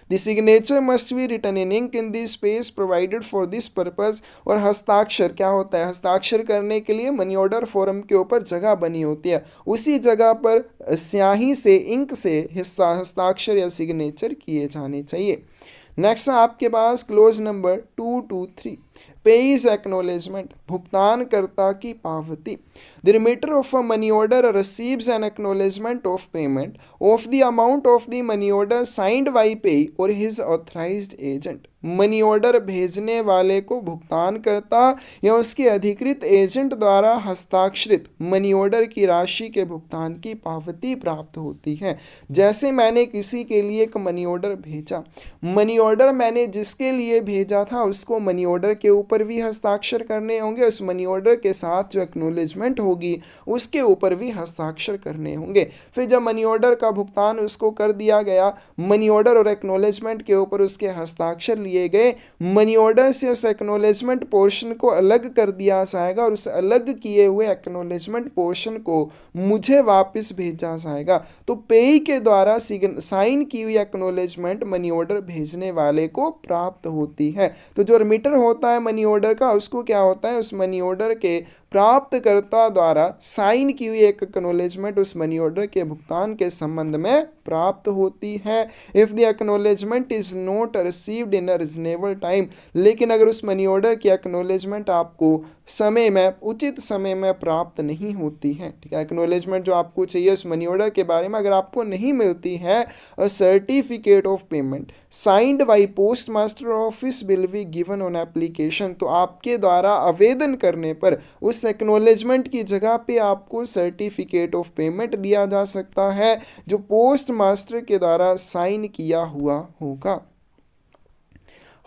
The signature must be written in ink in the space provided for this purpose। और हस्ताक्षर क्या होता है? हस्ताक्षर करने के लिए मनी ऑर्डर फॉर्म के ऊपर जगह बनी होती है, उसी जगह पर स्याही से, इंक से हस्ताक्षर या सिग्नेचर किए जाने चाहिए। नेक्स्ट है आपके पास क्लोज नंबर 223 पेइज एक्नॉलेजमेंट, भुगतानकर्ता की पावती। The remitter of a money order receives N acknowledgement of payment of the amount of the money order signed by पेई और his authorised agent. Money order भेजने वाले को भुगतानकर्ता या उसके अधिकृत एजेंट द्वारा हस्ताक्षरित मनी ऑर्डर की राशि के भुगतान की पावती प्राप्त होती है। जैसे मैंने किसी के लिए एक मनी ऑर्डर भेजा, मनी ऑर्डर मैंने जिसके लिए भेजा था उसको मनी ऑर्डर के ऊपर भी हस्ताक्षर करने होंगे, उस मनी ऑर्डर के साथ जो एक्नॉलेजमेंट होगी उसके ऊपर भी हस्ताक्षर करने होंगे। फिर जब मनी ऑर्डर का भुगतान उसको कर दिया गया, मनी ऑर्डर और एक्नॉलेजमेंट के ऊपर उसके हस्ताक्षर लिए गए, मनी ऑर्डर से उस एक्नॉलेजमेंट पोर्शन को अलग कर दिया जाएगा और उस अलग किए हुए एक्नॉलेजमेंट पोर्शन को मुझे वापस भेजा जाएगा। तो पेई के द्वारा साइन की हुई एक्नॉलेजमेंट मनी ऑर्डर भेजने वाले को प्राप्त होती है। तो जो रिमीटर होता है मनी ऑर्डर का, उसको क्या होता है, उस मनी ऑर्डर के प्राप्तकर्ता द्वारा साइन की हुई एक एक्नॉलेजमेंट उस मनी ऑर्डर के भुगतान के संबंध में प्राप्त होती है। If the acknowledgement is not received in a reasonable time, लेकिन अगर उस मनी ऑर्डर की एक्नॉलेजमेंट आपको समय में, उचित समय में प्राप्त नहीं होती है, ठीक है, एक्नॉलेजमेंट जो आपको चाहिए उस मनी ऑर्डर के बारे में अगर आपको नहीं मिलती है, a certificate of payment signed by post master office will be given on application, तो आपके द्वारा आवेदन करने पर उस एक्नॉलेजमेंट की जगह पे आपको सर्टिफिकेट ऑफ पेमेंट दिया जा सकता है जो पोस्ट मास्टर के द्वारा साइन किया हुआ होगा।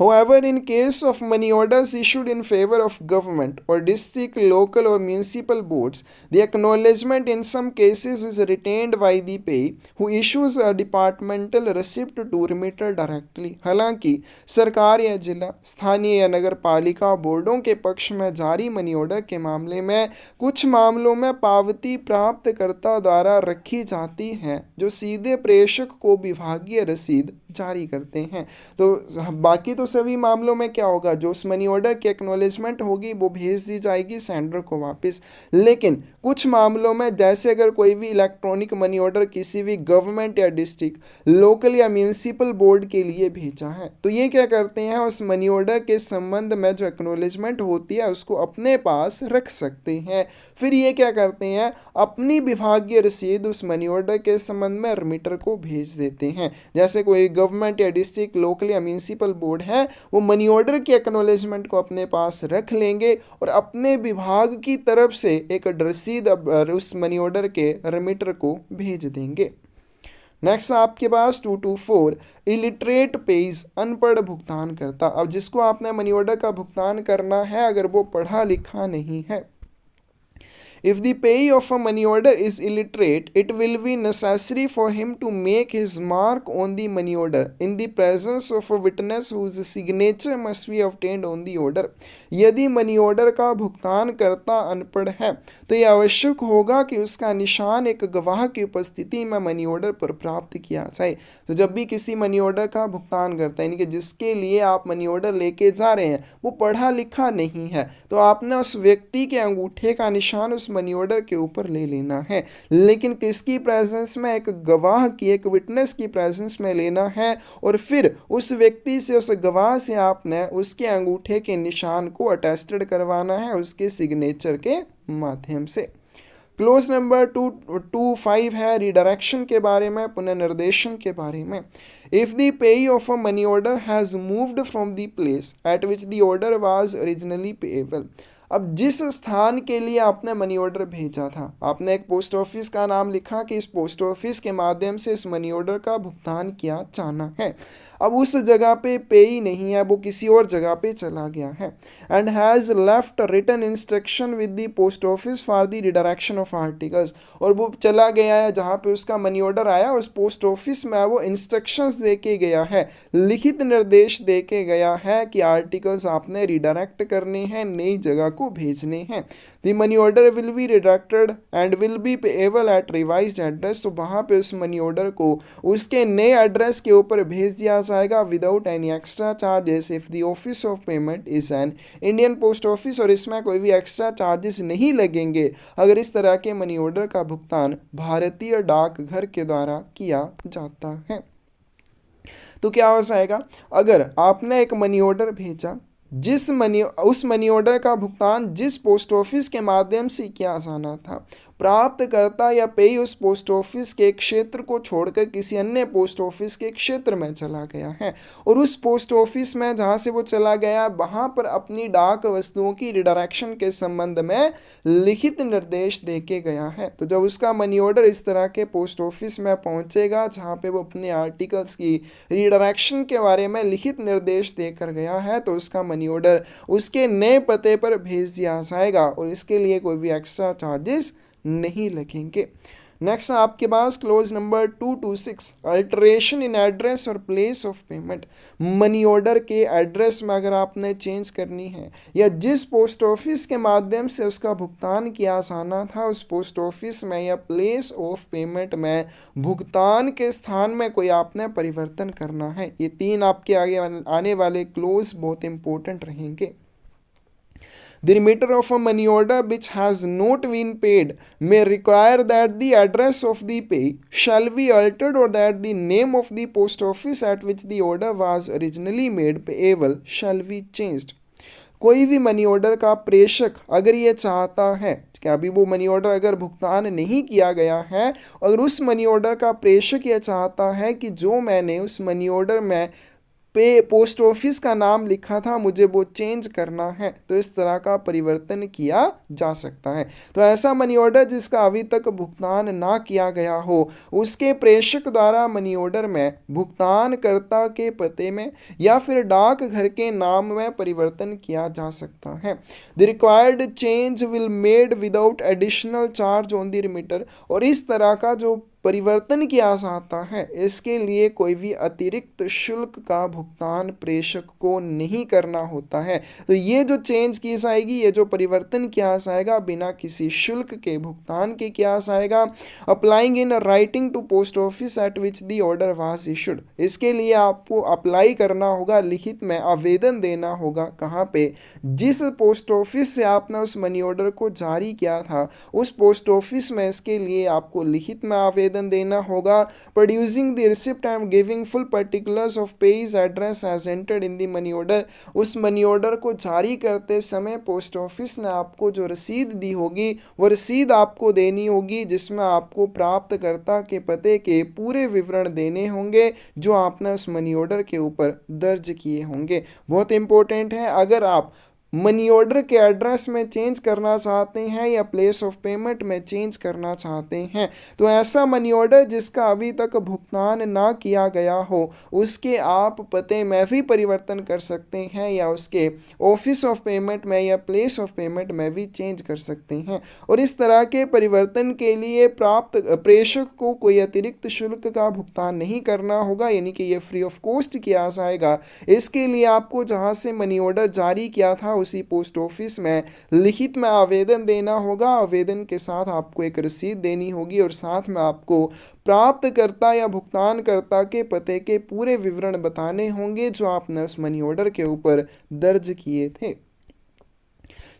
However, in case of money orders issued in favor of government or district, local or municipal boards, the acknowledgement in some cases is retained by the payee who issues a departmental receipt to remitter directly। हालांकि सरकार या जिला, स्थानीय या नगर पालिका बोर्डों के पक्ष में जारी मनी ऑर्डर के मामले में कुछ मामलों में पावती प्राप्तकर्ता द्वारा रखी जाती है जो सीधे प्रेषक को विभागीय रसीद जारी करते हैं। तो बाकी तो सभी मामलों में क्या होगा, जो उस मनी ऑर्डर की एक्नॉलेजमेंट होगी वो भेज दी जाएगी सेंडर को वापस। लेकिन कुछ मामलों में जैसे अगर कोई भी इलेक्ट्रॉनिक मनी ऑर्डर किसी भी गवर्नमेंट या डिस्ट्रिक्ट, लोकल या म्यूनिसिपल बोर्ड के लिए भेजा है, तो ये क्या करते हैं, उस मनी ऑर्डर के संबंध में जो एक्नॉलेजमेंट होती है उसको अपने पास रख सकते हैं। फिर ये क्या करते हैं, अपनी विभागीय रसीद उस मनी ऑर्डर के संबंध में रिमीटर को भेज देते हैं। जैसे कोई गवर्नमेंट या डिस्ट्रिक्ट, लोकल या म्यूनिसिपल बोर्ड है, वो मनी ऑर्डर की एक्नॉलेजमेंट को अपने पास रख लेंगे और अपने विभाग की तरफ से एक रसीद उस मनी ऑर्डर के रिमीटर को भेज देंगे। नेक्स्ट आपके पास 224 इलिटरेट पेज, अनपढ़ भुगतान करता। अब जिसको आपने मनी ऑर्डर का भुगतान करना है अगर वो पढ़ा लिखा नहीं है, if the payee of a money order is illiterate, it will be necessary for him to make his mark on the money order in the presence of a witness whose signature must be obtained on the order। यदि money order का भुगतान करता अनपढ़ है तो यह आवश्यक होगा कि उसका निशान एक गवाह की उपस्थिति में मनी ऑर्डर पर प्राप्त किया जाए। तो जब भी किसी मनी ऑर्डर का भुगतान करता है, यानी कि जिसके लिए आप मनी ऑर्डर लेके जा रहे हैं वो पढ़ा लिखा नहीं है, तो आपने उस व्यक्ति के अंगूठे का निशान उस मनी ऑर्डर के ऊपर ले लेना है। लेकिन किसकी प्रेजेंस में, एक गवाह की, एक विटनेस की प्रेजेंस में लेना है और फिर उस व्यक्ति से, उस गवाह से आपने उसके अंगूठे के निशान को अटेस्टेड करवाना है उसके सिग्नेचर के माध्यम से। क्लोज नंबर 225 है रिडायरेक्शन के बारे में, पुनर्निर्देशन के बारे में। इफ द पेई of a money order has moved from the place at which the order was originally payable, अब जिस स्थान के लिए आपने मनी ऑर्डर भेजा था, आपने एक पोस्ट ऑफिस का नाम लिखा कि इस पोस्ट ऑफिस के माध्यम से इस मनी ऑर्डर का भुगतान किया जाना है। अब उस जगह पे पेई नहीं है, वो किसी और जगह पे चला गया है। And has left written instruction with the post office for the redirection of articles, और वो चला गया है जहाँ पे उसका मनी ऑर्डर आया, उस पोस्ट ऑफिस में वो इंस्ट्रक्शंस दे के गया है, लिखित निर्देश दे के गया है कि आर्टिकल्स आपने रिडायरेक्ट करने हैं, नई जगह को भेजने हैं। The money order will B redirected and will be payable eight revised address, तो वहाँ पे उस मनी ऑर्डर को उसके नए एड्रेस के ऊपर भेज दिया जाएगा without any extra charges if the office of payment is an Indian post office, और इसमें कोई भी एक्स्ट्रा चार्जेस नहीं लगेंगे अगर इस तरह के मनी ऑर्डर का भुगतान भारतीय डाकघर के द्वारा किया जाता है। तो क्या हो जाएगा, अगर आपने एक मनी ऑर्डर भेजा, उस मनी ऑर्डर का भुगतान जिस पोस्ट ऑफिस के माध्यम से किया जाना था प्राप्तकर्ता या पेयी उस पोस्ट ऑफिस के क्षेत्र को छोड़कर किसी अन्य पोस्ट ऑफिस के क्षेत्र में चला गया है और उस पोस्ट ऑफिस में जहाँ से वो चला गया वहाँ पर अपनी डाक वस्तुओं की रिडायरेक्शन के संबंध में लिखित निर्देश दे के गया है। तो जब उसका मनी ऑर्डर इस तरह के पोस्ट ऑफिस में पहुंचेगा जहाँ पे वो अपने आर्टिकल्स की रिडायरेक्शन के बारे में लिखित निर्देश देकर गया है तो उसका मनी ऑर्डर उसके नए पते पर भेज दिया जाएगा और इसके लिए कोई भी एक्स्ट्रा चार्जेस नहीं लगेंगे। नेक्स्ट आपके पास close number 226 alteration in address और place of payment. Money order के एड्रेस में अगर आपने चेंज करनी है या जिस पोस्ट ऑफिस के माध्यम से उसका भुगतान किया जाना था उस पोस्ट ऑफिस में या प्लेस ऑफ पेमेंट में भुगतान के स्थान में कोई आपने परिवर्तन करना है, ये तीन आपके आगे आने वाले क्लोज बहुत इंपॉर्टेंट रहेंगे। The remitter of a money order which has not been paid may require that the address of the pay shall be altered or that the name of the post office at which the order was originally made payable shall be changed. कोई भी money order का प्रेषक अगर ये चाहता है कि अभी वो मनी ऑर्डर अगर भुगतान नहीं किया गया है, अगर उस मनी ऑर्डर का प्रेषक ये चाहता है कि जो मैंने उस मनी ऑर्डर में पोस्ट ऑफिस का नाम लिखा था मुझे वो चेंज करना है, तो इस तरह का परिवर्तन किया जा सकता है। तो ऐसा मनी ऑर्डर जिसका अभी तक भुगतान ना किया गया हो उसके प्रेषक द्वारा मनी ऑर्डर में भुगतानकर्ता के पते में या फिर डाक घर के नाम में परिवर्तन किया जा सकता है। The required change will made without additional charge on the remitter. और इस तरह का जो परिवर्तन किया जाता है इसके लिए कोई भी अतिरिक्त शुल्क का भुगतान प्रेषक को नहीं करना होता है। तो ये जो चेंज की जाएगी, ये जो परिवर्तन किया जाएगा बिना किसी शुल्क के भुगतान के किया जाएगा। Applying in writing to post office at which the order was issued. इसके लिए आपको अप्लाई करना होगा, लिखित में आवेदन देना होगा। कहाँ पे? जिस पोस्ट ऑफिस से आपने उस मनी ऑर्डर को जारी किया था उस पोस्ट ऑफिस में इसके लिए आपको लिखित में आवेदन देना होगा। Producing the receipt and giving full particulars of payee's address as entered in the money order. उस मनी ऑर्डर को जारी करते समय पोस्ट ऑफिस ने आपको जो रसीद दी होगी वो रसीद आपको देनी होगी जिसमें आपको प्राप्तकर्ता के पते के पूरे विवरण देने होंगे जो आपने उस मनी ऑर्डर के ऊपर दर्ज किए होंगे। बहुत इंपॉर्टेंट है, अगर आप मनी ऑर्डर के एड्रेस में चेंज करना चाहते हैं या प्लेस ऑफ पेमेंट में चेंज करना चाहते हैं तो ऐसा मनी ऑर्डर जिसका अभी तक भुगतान ना किया गया हो उसके आप पते में भी परिवर्तन कर सकते हैं या उसके ऑफिस ऑफ पेमेंट में या प्लेस ऑफ पेमेंट में भी चेंज कर सकते हैं। और इस तरह के परिवर्तन के लिए प्राप्त प्रेषक को कोई अतिरिक्त शुल्क का भुगतान नहीं करना होगा, यानी कि ये फ्री ऑफ कॉस्ट किया जाएगा। इसके लिए आपको जहाँ से मनी ऑर्डर जारी किया था उसी पोस्ट ऑफिस में लिखित में आवेदन देना होगा। आवेदन के साथ आपको एक रसीद देनी होगी और साथ में आपको प्राप्तकर्ता या भुगतानकर्ता के पते के पूरे विवरण बताने होंगे जो आपने उस मनी ऑर्डर के ऊपर दर्ज किए थे।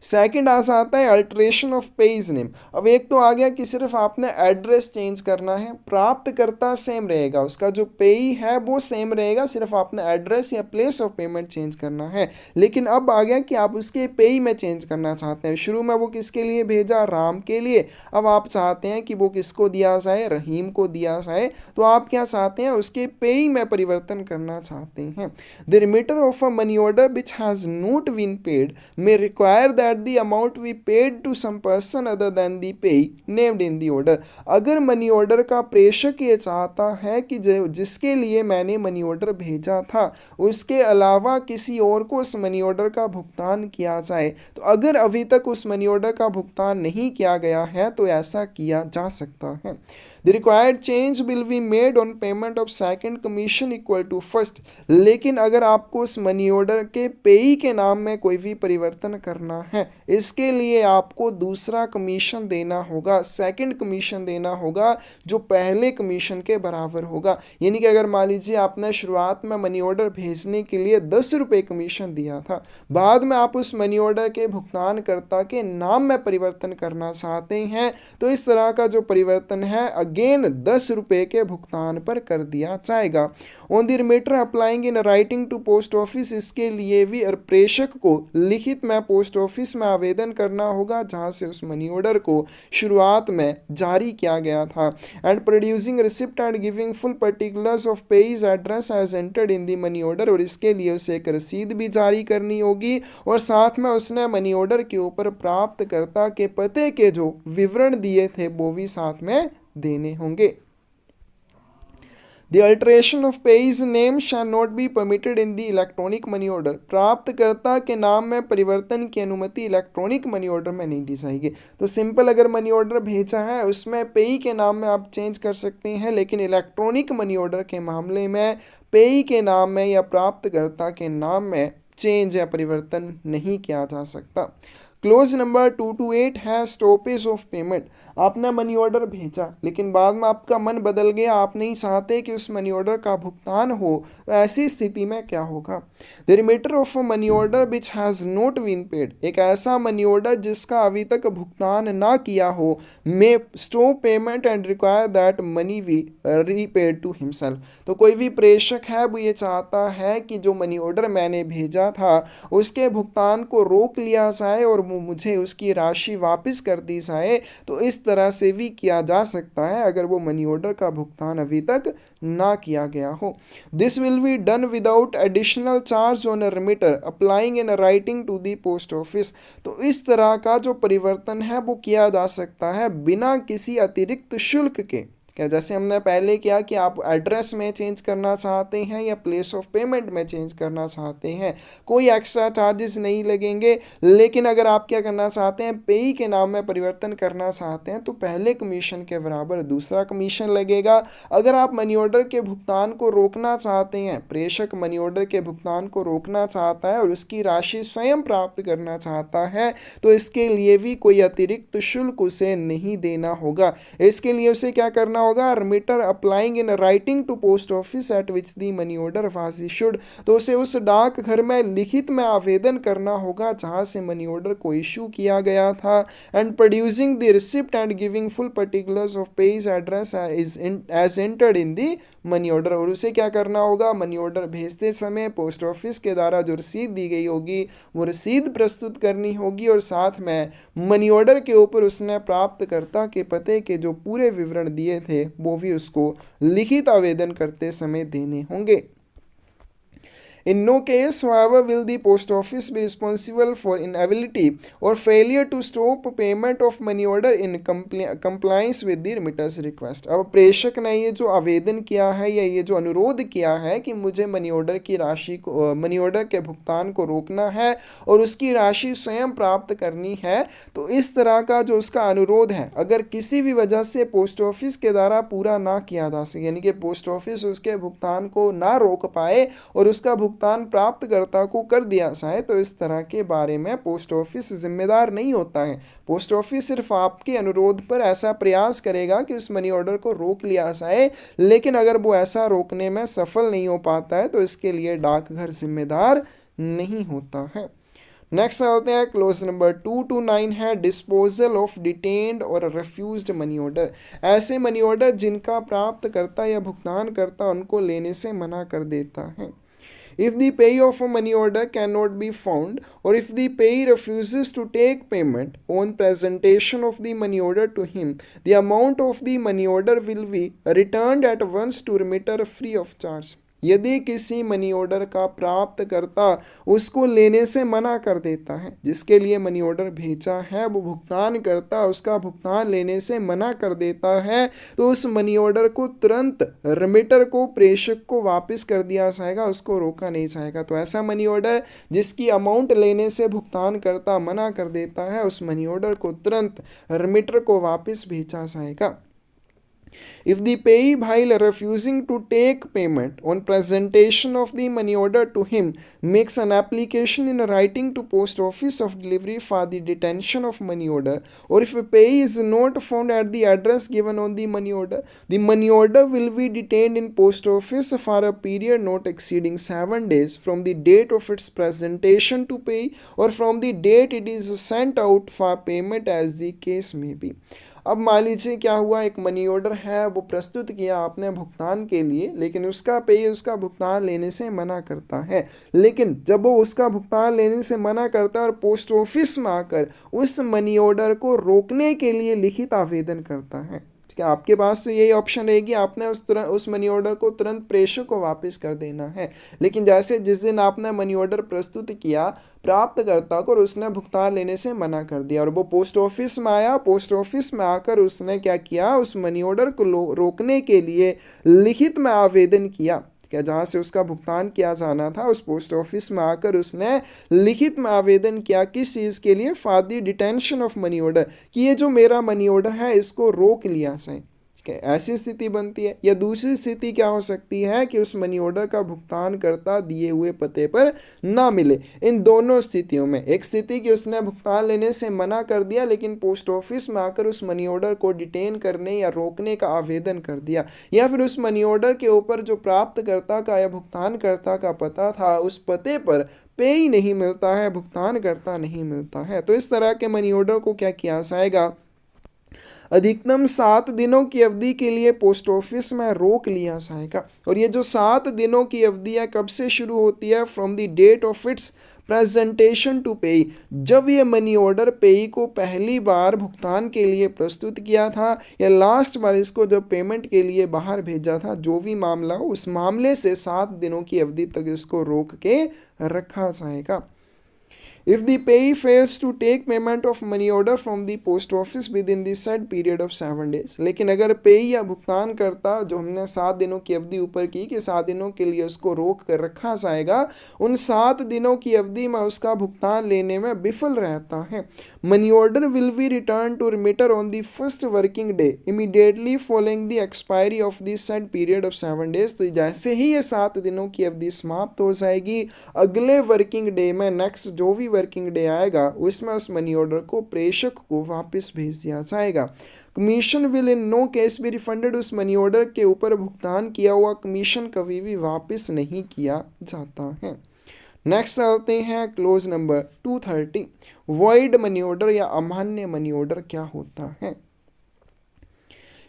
सेकंड आ जाता है अल्टरेशन ऑफ पेज नेम। अब एक तो आ गया कि सिर्फ आपने एड्रेस चेंज करना है, प्राप्तकर्ता सेम रहेगा, उसका जो पेई है वो सेम रहेगा, सिर्फ आपने एड्रेस या प्लेस ऑफ पेमेंट चेंज करना है। लेकिन अब आ गया कि आप उसके पेई में चेंज करना चाहते हैं। शुरू में वो किसके लिए भेजा? राम के लिए। अब आप चाहते हैं कि वो किसको दिया जाए? रहीम को दिया जाए। तो आप क्या चाहते हैं? उसके पेई में परिवर्तन करना चाहते हैं। The remitter of a money order which has not been paid may require that the amount we paid to some person other than the payee named in the order। अगर मनी ऑर्डर का प्रेषक ये चाहता है कि जिसके लिए मैंने मनी ऑर्डर भेजा था उसके अलावा किसी और को उस मनी ऑर्डर का भुगतान किया जाए, तो अगर अभी तक उस मनी ऑर्डर का भुगतान नहीं किया गया है तो ऐसा किया जा सकता है। The required change will be made on payment of second commission equal to first। लेकिन अगर आपको उस मनी ऑर्डर के पेई के नाम में कोई भी परिवर्तन करना है इसके लिए आपको दूसरा कमीशन देना होगा, सेकंड कमीशन देना होगा जो पहले कमीशन के बराबर होगा। यानी कि अगर मान लीजिए आपने शुरुआत में मनी ऑर्डर भेजने के लिए 10 रुपये कमीशन दिया था, बाद में आप उस मनी ऑर्डर के भुगतानकर्ता के नाम में परिवर्तन करना चाहते हैं तो इस तरह का जो परिवर्तन है अगेन 10 रुपये के भुगतान पर कर दिया जाएगा। On the remitter applying in writing to post office, इसके लिए भी प्रेषक को लिखित में पोस्ट ऑफिस में आवेदन करना होगा जहां से उस मनी ऑर्डर को शुरुआत में जारी किया गया था। And producing receipt and giving full particulars of payee's address as entered in the money order, और इसके लिए उसे एक रसीद भी जारी करनी होगी और साथ में उसने मनी ऑर्डर के ऊपर प्राप्तकर्ता के पते के जो विवरण दिए थे वो भी साथ में देने होंगे। The alteration of payee name shall not be permitted in the electronic money order, प्राप्तकर्ता के नाम में परिवर्तन की अनुमति इलेक्ट्रॉनिक मनी ऑर्डर में नहीं दी जाएगी। तो सिंपल अगर मनी ऑर्डर भेजा है उसमें पेई के नाम में आप चेंज कर सकते हैं, लेकिन इलेक्ट्रॉनिक मनी ऑर्डर के मामले में पेई के नाम में या प्राप्तकर्ता के नाम में चेंज या परिवर्तन नहीं किया जा सकता। क्लोज नंबर 228 है स्टॉपेज ऑफ पेमेंट। आपने मनी ऑर्डर भेजा लेकिन बाद में आपका मन बदल गया, आप नहीं चाहते कि उस मनी ऑर्डर का भुगतान हो, तो ऐसी स्थिति में क्या होगा? The remitter of a money order which has not been paid, एक ऐसा मनी ऑर्डर जिसका अभी तक भुगतान ना किया हो, may stop payment and require that money we repaid to himself. तो कोई भी प्रेषक है वो ये चाहता है कि जो मनी ऑर्डर मैंने भेजा था उसके भुगतान को रोक लिया जाए और मुझे उसकी राशि वापस कर दी जाए, तो इस तरह से भी किया जा सकता है अगर वो मनी ऑर्डर का भुगतान अभी तक ना किया गया हो। This will be done without additional charge on a remitter applying in writing to the post office. तो इस तरह का जो परिवर्तन है वो किया जा सकता है बिना किसी अतिरिक्त शुल्क के। क्या जैसे हमने पहले किया कि आप एड्रेस में चेंज करना चाहते हैं या प्लेस ऑफ पेमेंट में चेंज करना चाहते हैं, कोई एक्स्ट्रा चार्जेस नहीं लगेंगे। लेकिन अगर आप क्या करना चाहते हैं, पेई के नाम में परिवर्तन करना चाहते हैं, तो पहले कमीशन के बराबर दूसरा कमीशन लगेगा। अगर आप मनी ऑर्डर के भुगतान को रोकना चाहते हैं, प्रेषक मनी ऑर्डर के भुगतान को रोकना चाहता है और उसकी राशि स्वयं प्राप्त करना चाहता है, तो इसके लिए भी कोई अतिरिक्त शुल्क उसे नहीं देना होगा। इसके लिए उसे क्या करना होगा? Remitter applying in writing to post office at which the money order was issued, तो उसे उस डाक घर में लिखित में आवेदन करना होगा जहां से मनी ऑर्डर को इशू किया गया था। And producing the receipt and giving full particulars of payee's address as entered in the money order, और उसे क्या करना होगा? मनी ऑर्डर भेजते समय पोस्ट ऑफिस के द्वारा जो रसीद दी गई होगी वो रसीद प्रस्तुत करनी होगी और साथ में मनी ऑर्डर के ऊपर उसने प्राप्तकर्ता के पते के जो पूरे विवरण दिए थे वो भी उसको लिखित आवेदन करते समय देने होंगे। In no case, however, will the post office be responsible for inability or failure to stop payment of money order in compliance with the remitter's request। अब प्रेषक ने ये जो आवेदन किया है या ये जो अनुरोध किया है कि मुझे मनी ऑर्डर की राशि को, मनी ऑर्डर के भुगतान को रोकना है और उसकी राशि स्वयं प्राप्त करनी है, तो इस तरह का जो उसका अनुरोध है अगर किसी भी वजह से पोस्ट ऑफिस के द्वारा पूरा ना किया जा सके, यानी कि पोस्ट ऑफिस उसके भुगतान को ना रोक पाए और उसका भुगतान प्राप्तकर्ता को कर दिया जाए, तो इस तरह के बारे में पोस्ट ऑफिस जिम्मेदार नहीं होता है। पोस्ट ऑफिस सिर्फ आपके अनुरोध पर ऐसा प्रयास करेगा कि उस मनी ऑर्डर को रोक लिया जाए, लेकिन अगर वो ऐसा रोकने में सफल नहीं हो पाता है तो इसके लिए डाकघर जिम्मेदार नहीं होता है। नेक्स्ट आते हैं क्लोज नंबर 229 है डिस्पोजल ऑफ डिटेन्ड और रिफ्यूज्ड मनी ऑर्डर। ऐसे मनी ऑर्डर जिनका प्राप्तकर्ता या भुगतानकर्ता उनको लेने से मना कर देता है। If the payee of a money order cannot be found, or if the payee refuses to take payment on presentation of the money order to him, the amount of the money order will be returned at once to remitter free of charge। यदि किसी money order का प्राप्तकर्ता उसको लेने से मना कर देता है, जिसके लिए मनी ऑर्डर भेजा है वो भुगतान करता उसका भुगतान लेने से मना कर देता है, तो उस मनी ऑर्डर को तुरंत रिमिटर को, प्रेषक को वापस कर दिया जाएगा, उसको रोका नहीं जाएगा। तो ऐसा मनी ऑर्डर जिसकी अमाउंट लेने से भुगतान करता मना कर देता है, उस मनी ऑर्डर को तुरंत रिमिटर को वापस भेजा जाएगा। If the payee, while refusing to take payment on presentation of the money order to him, makes an application in writing to post office of delivery for the detention of money order, or if a payee is not found at the address given on the money order will be detained in post office for a period not exceeding 7 days from the date of its presentation to payee or from the date it is sent out for payment as the case may be। अब मान लीजिए क्या हुआ, एक money order है वो प्रस्तुत किया आपने भुगतान के लिए, लेकिन उसका पेई उसका भुगतान लेने से मना करता है। लेकिन जब वो उसका भुगतान लेने से मना करता है और पोस्ट ऑफिस में आकर उस मनी ऑर्डर को रोकने के लिए लिखित आवेदन करता है, क्या आपके पास तो यही ऑप्शन रहेगी, आपने उस मनी ऑर्डर को तुरंत प्रेषक को वापस कर देना है। लेकिन जैसे जिस दिन आपने मनी ऑर्डर प्रस्तुत किया प्राप्तकर्ता को और उसने भुगतान लेने से मना कर दिया और वो पोस्ट ऑफिस में आया, पोस्ट ऑफिस में आकर उसने क्या किया, उस मनी ऑर्डर को रोकने के लिए लिखित में आवेदन किया, क्या जहाँ से उसका भुगतान किया जाना था उस पोस्ट ऑफिस में आकर उसने लिखित में आवेदन किया, किस चीज़ के लिए, for the detention of money order, कि ये जो मेरा मनी ऑर्डर है इसको रोक लिया जाए। ऐसी स्थिति बनती है। या दूसरी स्थिति क्या हो सकती है कि उस मनी ऑर्डर का भुगतान करता दिए हुए पते पर ना मिले। इन दोनों स्थितियों में, एक स्थिति कि उसने भुगतान लेने से मना कर दिया लेकिन पोस्ट ऑफिस में आकर उस मनी ऑर्डर को डिटेन करने या रोकने का आवेदन कर दिया, या फिर उस मनी ऑर्डर के ऊपर जो प्राप्तकर्ता का या भुगतानकर्ता का पता था उस पते पर पे ही नहीं मिलता है, भुगतान करता नहीं मिलता है। तो इस तरह के मनी ऑर्डर को क्या किया जाएगा, अधिकतम 7 दिनों की अवधि के लिए पोस्ट ऑफिस में रोक लिया जाएगा। और ये जो 7 दिनों की अवधि है कब से शुरू होती है, from the date of its presentation to payee, जब ये मनी ऑर्डर पेई को पहली बार भुगतान के लिए प्रस्तुत किया था या लास्ट बार इसको जब पेमेंट के लिए बाहर भेजा था, जो भी मामला हो उस मामले से 7 दिनों की अवधि तक इसको रोक के रखा जाएगा। If the payee fails to take payment of money order from the post office within the said period of 7 days, लेकिन अगर पेई या भुगतान करता, जो हमने 7 दिनों की अवधि ऊपर की कि 7 दिनों के लिए उसको रोक कर रखा जाएगा, उन 7 दिनों की अवधि में उसका भुगतान लेने में विफल रहता है, money order will be return to remitter on the first working day immediately following the expiry of the said period of 7 days. तो जैसे ही ये 7 दिनों की अवधि समाप्त हो जाएगी, अगले वर्किंग डे में नेक्स्ट जो भी वर्किंग डे आएगा उसमें उस मनी ऑर्डर को प्रेषक को वापस भेज दिया जाएगा। Commission will in no case be refunded, उस मनी ऑर्डर के ऊपर भुगतान किया हुआ कमीशन कभी भी वापस नहीं किया जाता है। नेक्स्ट आते हैं clause number 230, void money order या अमान्य मनी ऑर्डर क्या होता है।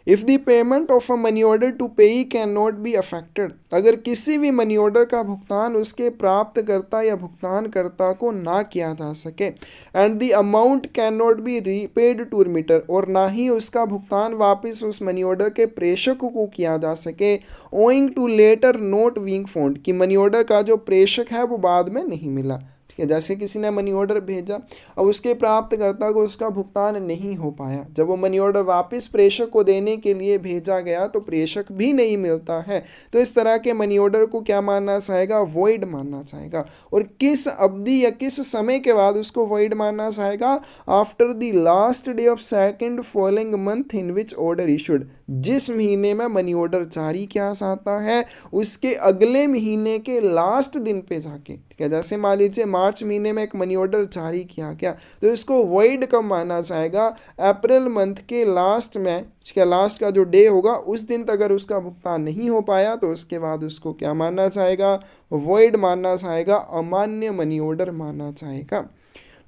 If the payment of a money order to payee can not be affected, अगर किसी भी मनी ऑर्डर का भुगतान उसके प्राप्तकर्ता या भुगतानकर्ता को ना किया जा सके, and the amount can not be repaid to remitter, और ना ही उसका भुगतान वापस उस मनी ऑर्डर के प्रेषक को किया जा सके, owing to letter not being found, कि मनी ऑर्डर का जो प्रेषक है वो बाद में नहीं मिला। जैसे किसी ने मनी ऑर्डर भेजा, अब उसके प्राप्तकर्ता को उसका भुगतान नहीं हो पाया, जब वो मनी ऑर्डर वापस प्रेषक को देने के लिए भेजा गया तो प्रेषक भी नहीं मिलता है, तो इस तरह के मनी ऑर्डर को क्या मानना चाहेगा, वॉइड मानना चाहेगा। और किस अवधि या किस समय के बाद उसको वॉइड मानना चाहेगा, after the last day of second following month in which order issued, जिस महीने में मनी ऑर्डर जारी किया जाता है उसके अगले महीने के लास्ट दिन पे जाके, ठीक है। जैसे मान लीजिए मार्च महीने में एक मनी ऑर्डर जारी किया गया, तो इसको वॉइड कब माना जाएगा, अप्रैल मंथ के लास्ट में, इसका लास्ट का जो डे होगा उस दिन तक अगर उसका भुगतान नहीं हो पाया तो उसके बाद उसको क्या मानना चाहेगा, वॉइड मानना चाहेगा, अमान्य मनी ऑर्डर मानना चाहेगा।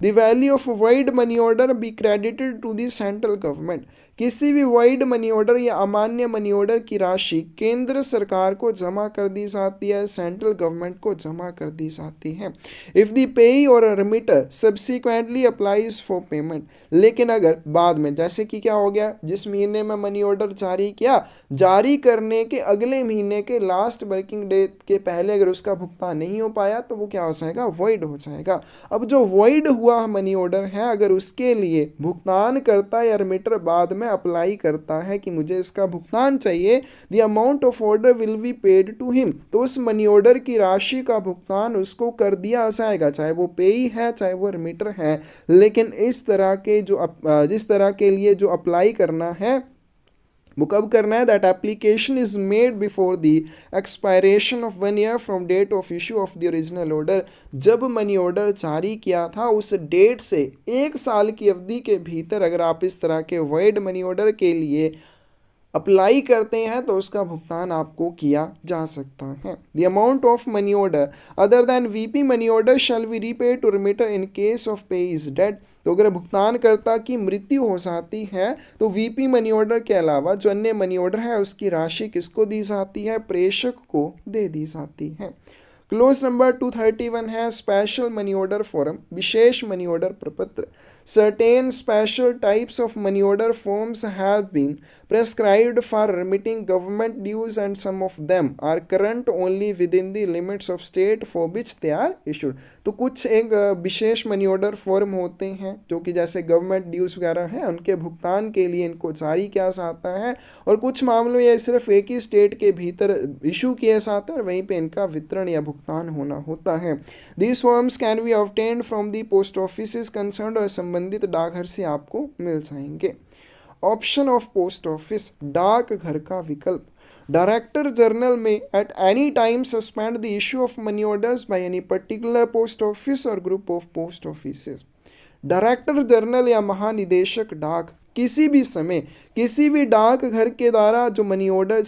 The value of void money order be credited to the central government, किसी भी वॉइड मनी ऑर्डर या अमान्य मनी ऑर्डर की राशि केंद्र सरकार को जमा कर दी जाती है, सेंट्रल गवर्नमेंट को जमा कर दी जाती है। इफ़ द पेई और रिमिटर सब्सिक्वेंटली अप्लाइज फॉर पेमेंट, लेकिन अगर बाद में, जैसे कि क्या हो गया, जिस महीने में मनी ऑर्डर जारी किया, जारी करने के अगले महीने के लास्ट वर्किंग डे के पहले अगर उसका भुगतान नहीं हो पाया तो वो क्या हो जाएगा, वॉइड हो जाएगा। अब जो वॉइड हुआ मनी ऑर्डर है, अगर उसके लिए भुगतान करता या रिमिटर बाद में अप्लाई करता है कि मुझे इसका भुगतान चाहिए, the amount of order will be paid to him, तो उस मनी ऑर्डर की राशि का भुगतान उसको कर दिया जाएगा, चाहे वो पेई है चाहे वो रिमिटर है। लेकिन इस तरह के जिस तरह के लिए जो अप्लाई करना है वो कब करना है, that application is made before the expiration of 1 year from date of issue of the original order, जब मनी ऑर्डर जारी किया था उस डेट से 1 साल की अवधि के भीतर अगर आप इस तरह के वॉइड मनी ऑर्डर के लिए अप्लाई करते हैं तो उसका भुगतान आपको किया जा सकता है। The amount of money order other than VP money order shall be repaid to remitter in case of payee is dead, तो अगर भुगतानकर्ता की मृत्यु हो जाती है तो वीपी मनी ऑर्डर के अलावा जो अन्य मनी ऑर्डर है उसकी राशि किसको दी जाती है, प्रेषक को दे दी जाती है। क्लोज नंबर 231 है स्पेशल मनी ऑर्डर फॉर्म, विशेष मनी ऑर्डर प्रपत्र। Certain special types of money order forms have been prescribed for remitting government dues and some of them are current only within the limits of state for which they are issued। तो कुछ एक विशेष money order form होते हैं जो कि जैसे government dues वगैरह हैं उनके भुगतान के लिए इनको जारी किया जाता है, और कुछ मामलों ये सिर्फ एक ही स्टेट के भीतर इशू किए जाते हैं और वहीं पे इनका वितरण या भुगतान होना होता है। These forms can be obtained from the post office concern, और संबंधित डाकघर से आपको मिल जाएंगे। ऑप्शन ऑफ पोस्ट ऑफिस, डाकघर का विकल्प। Director general may at any time suspend the issue of money orders by any particular post office और group of post offices. Director general या महानिदेशक डाक किसी भी समय किसी भी डाकघर के द्वारा जो मनी ऑर्डर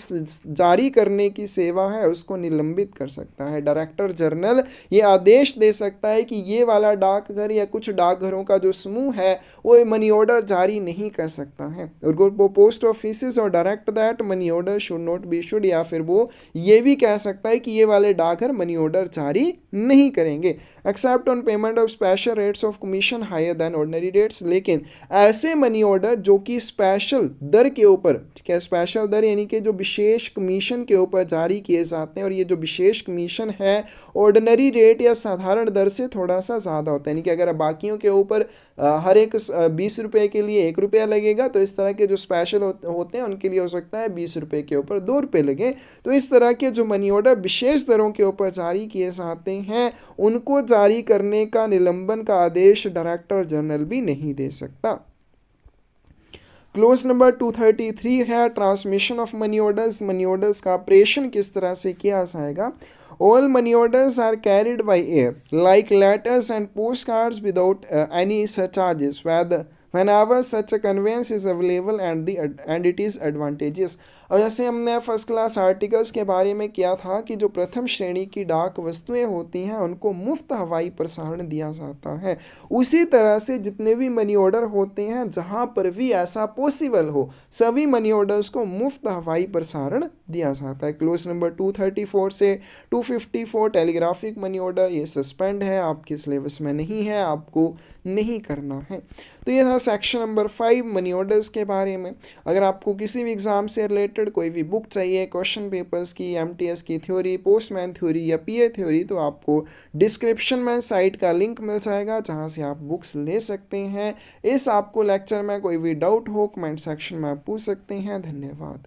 जारी करने की सेवा है उसको निलंबित कर सकता है। डायरेक्टर जनरल ये आदेश दे सकता है कि ये वाला डाकघर या कुछ डाकघरों का जो समूह है वो मनी ऑर्डर जारी नहीं कर सकता है, और पोस्ट ऑफिस और direct that money order should not be issued, या फिर वो ये भी कह सकता है कि ये वाले डाकघर मनी ऑर्डर जारी नहीं करेंगे except on payment of special rates of commission higher than ordinary rates. लेकिन ऐसे मनी ऑर्डर जो कि स्पेशल दर के ऊपर, ठीक है, स्पेशल दर यानी कि जो विशेष कमीशन के ऊपर जारी किए जाते हैं, और ये जो विशेष कमीशन है ऑर्डिनरी रेट या साधारण दर से थोड़ा सा ज़्यादा होता है, यानी कि अगर बाकियों के ऊपर हर एक 20 रुपये के लिए 1 रुपया लगेगा तो इस तरह के जो स्पेशल होते हैं उनके लिए हो सकता है 20 रुपये के ऊपर 2 रुपये लगे। तो इस तरह के जो मनी ऑर्डर विशेष दरों के ऊपर जारी किए जाते हैं उनको जारी करने का निलंबन का आदेश डायरेक्टर जनरल भी नहीं दे सकता। क्लोज नंबर 233 है transmission of money orders. Money orders का प्रेषण किस तरह से किया जाएगा। All money orders are carried by air, like letters and postcards without any surcharges, whenever such a conveyance is available and it is advantageous। और जैसे हमने फर्स्ट क्लास आर्टिकल्स के बारे में किया था कि जो प्रथम श्रेणी की डाक वस्तुएं होती हैं उनको मुफ्त हवाई प्रसारण दिया जाता है, उसी तरह से जितने भी मनी ऑर्डर होते हैं जहां पर भी ऐसा पॉसिबल हो सभी मनी ऑर्डर्स को मुफ्त हवाई प्रसारण दिया जाता है। क्लोज नंबर 234 से 254 टेलीग्राफिक मनी ऑर्डर ये सस्पेंड है, आपके सिलेबस में नहीं है, आपको नहीं करना है। तो ये था सेक्शन नंबर 5 मनी ऑर्डर्स के बारे में। अगर आपको किसी भी एग्जाम से रिलेटेड कोई भी बुक चाहिए, क्वेश्चन पेपर्स की, एमटीएस की थ्योरी, पोस्टमैन थ्योरी या पीए थ्योरी, तो आपको डिस्क्रिप्शन में साइट का लिंक मिल जाएगा जहां से आप बुक्स ले सकते हैं। इस आपको लेक्चर में कोई भी डाउट हो कमेंट सेक्शन में आप पूछ सकते हैं। धन्यवाद।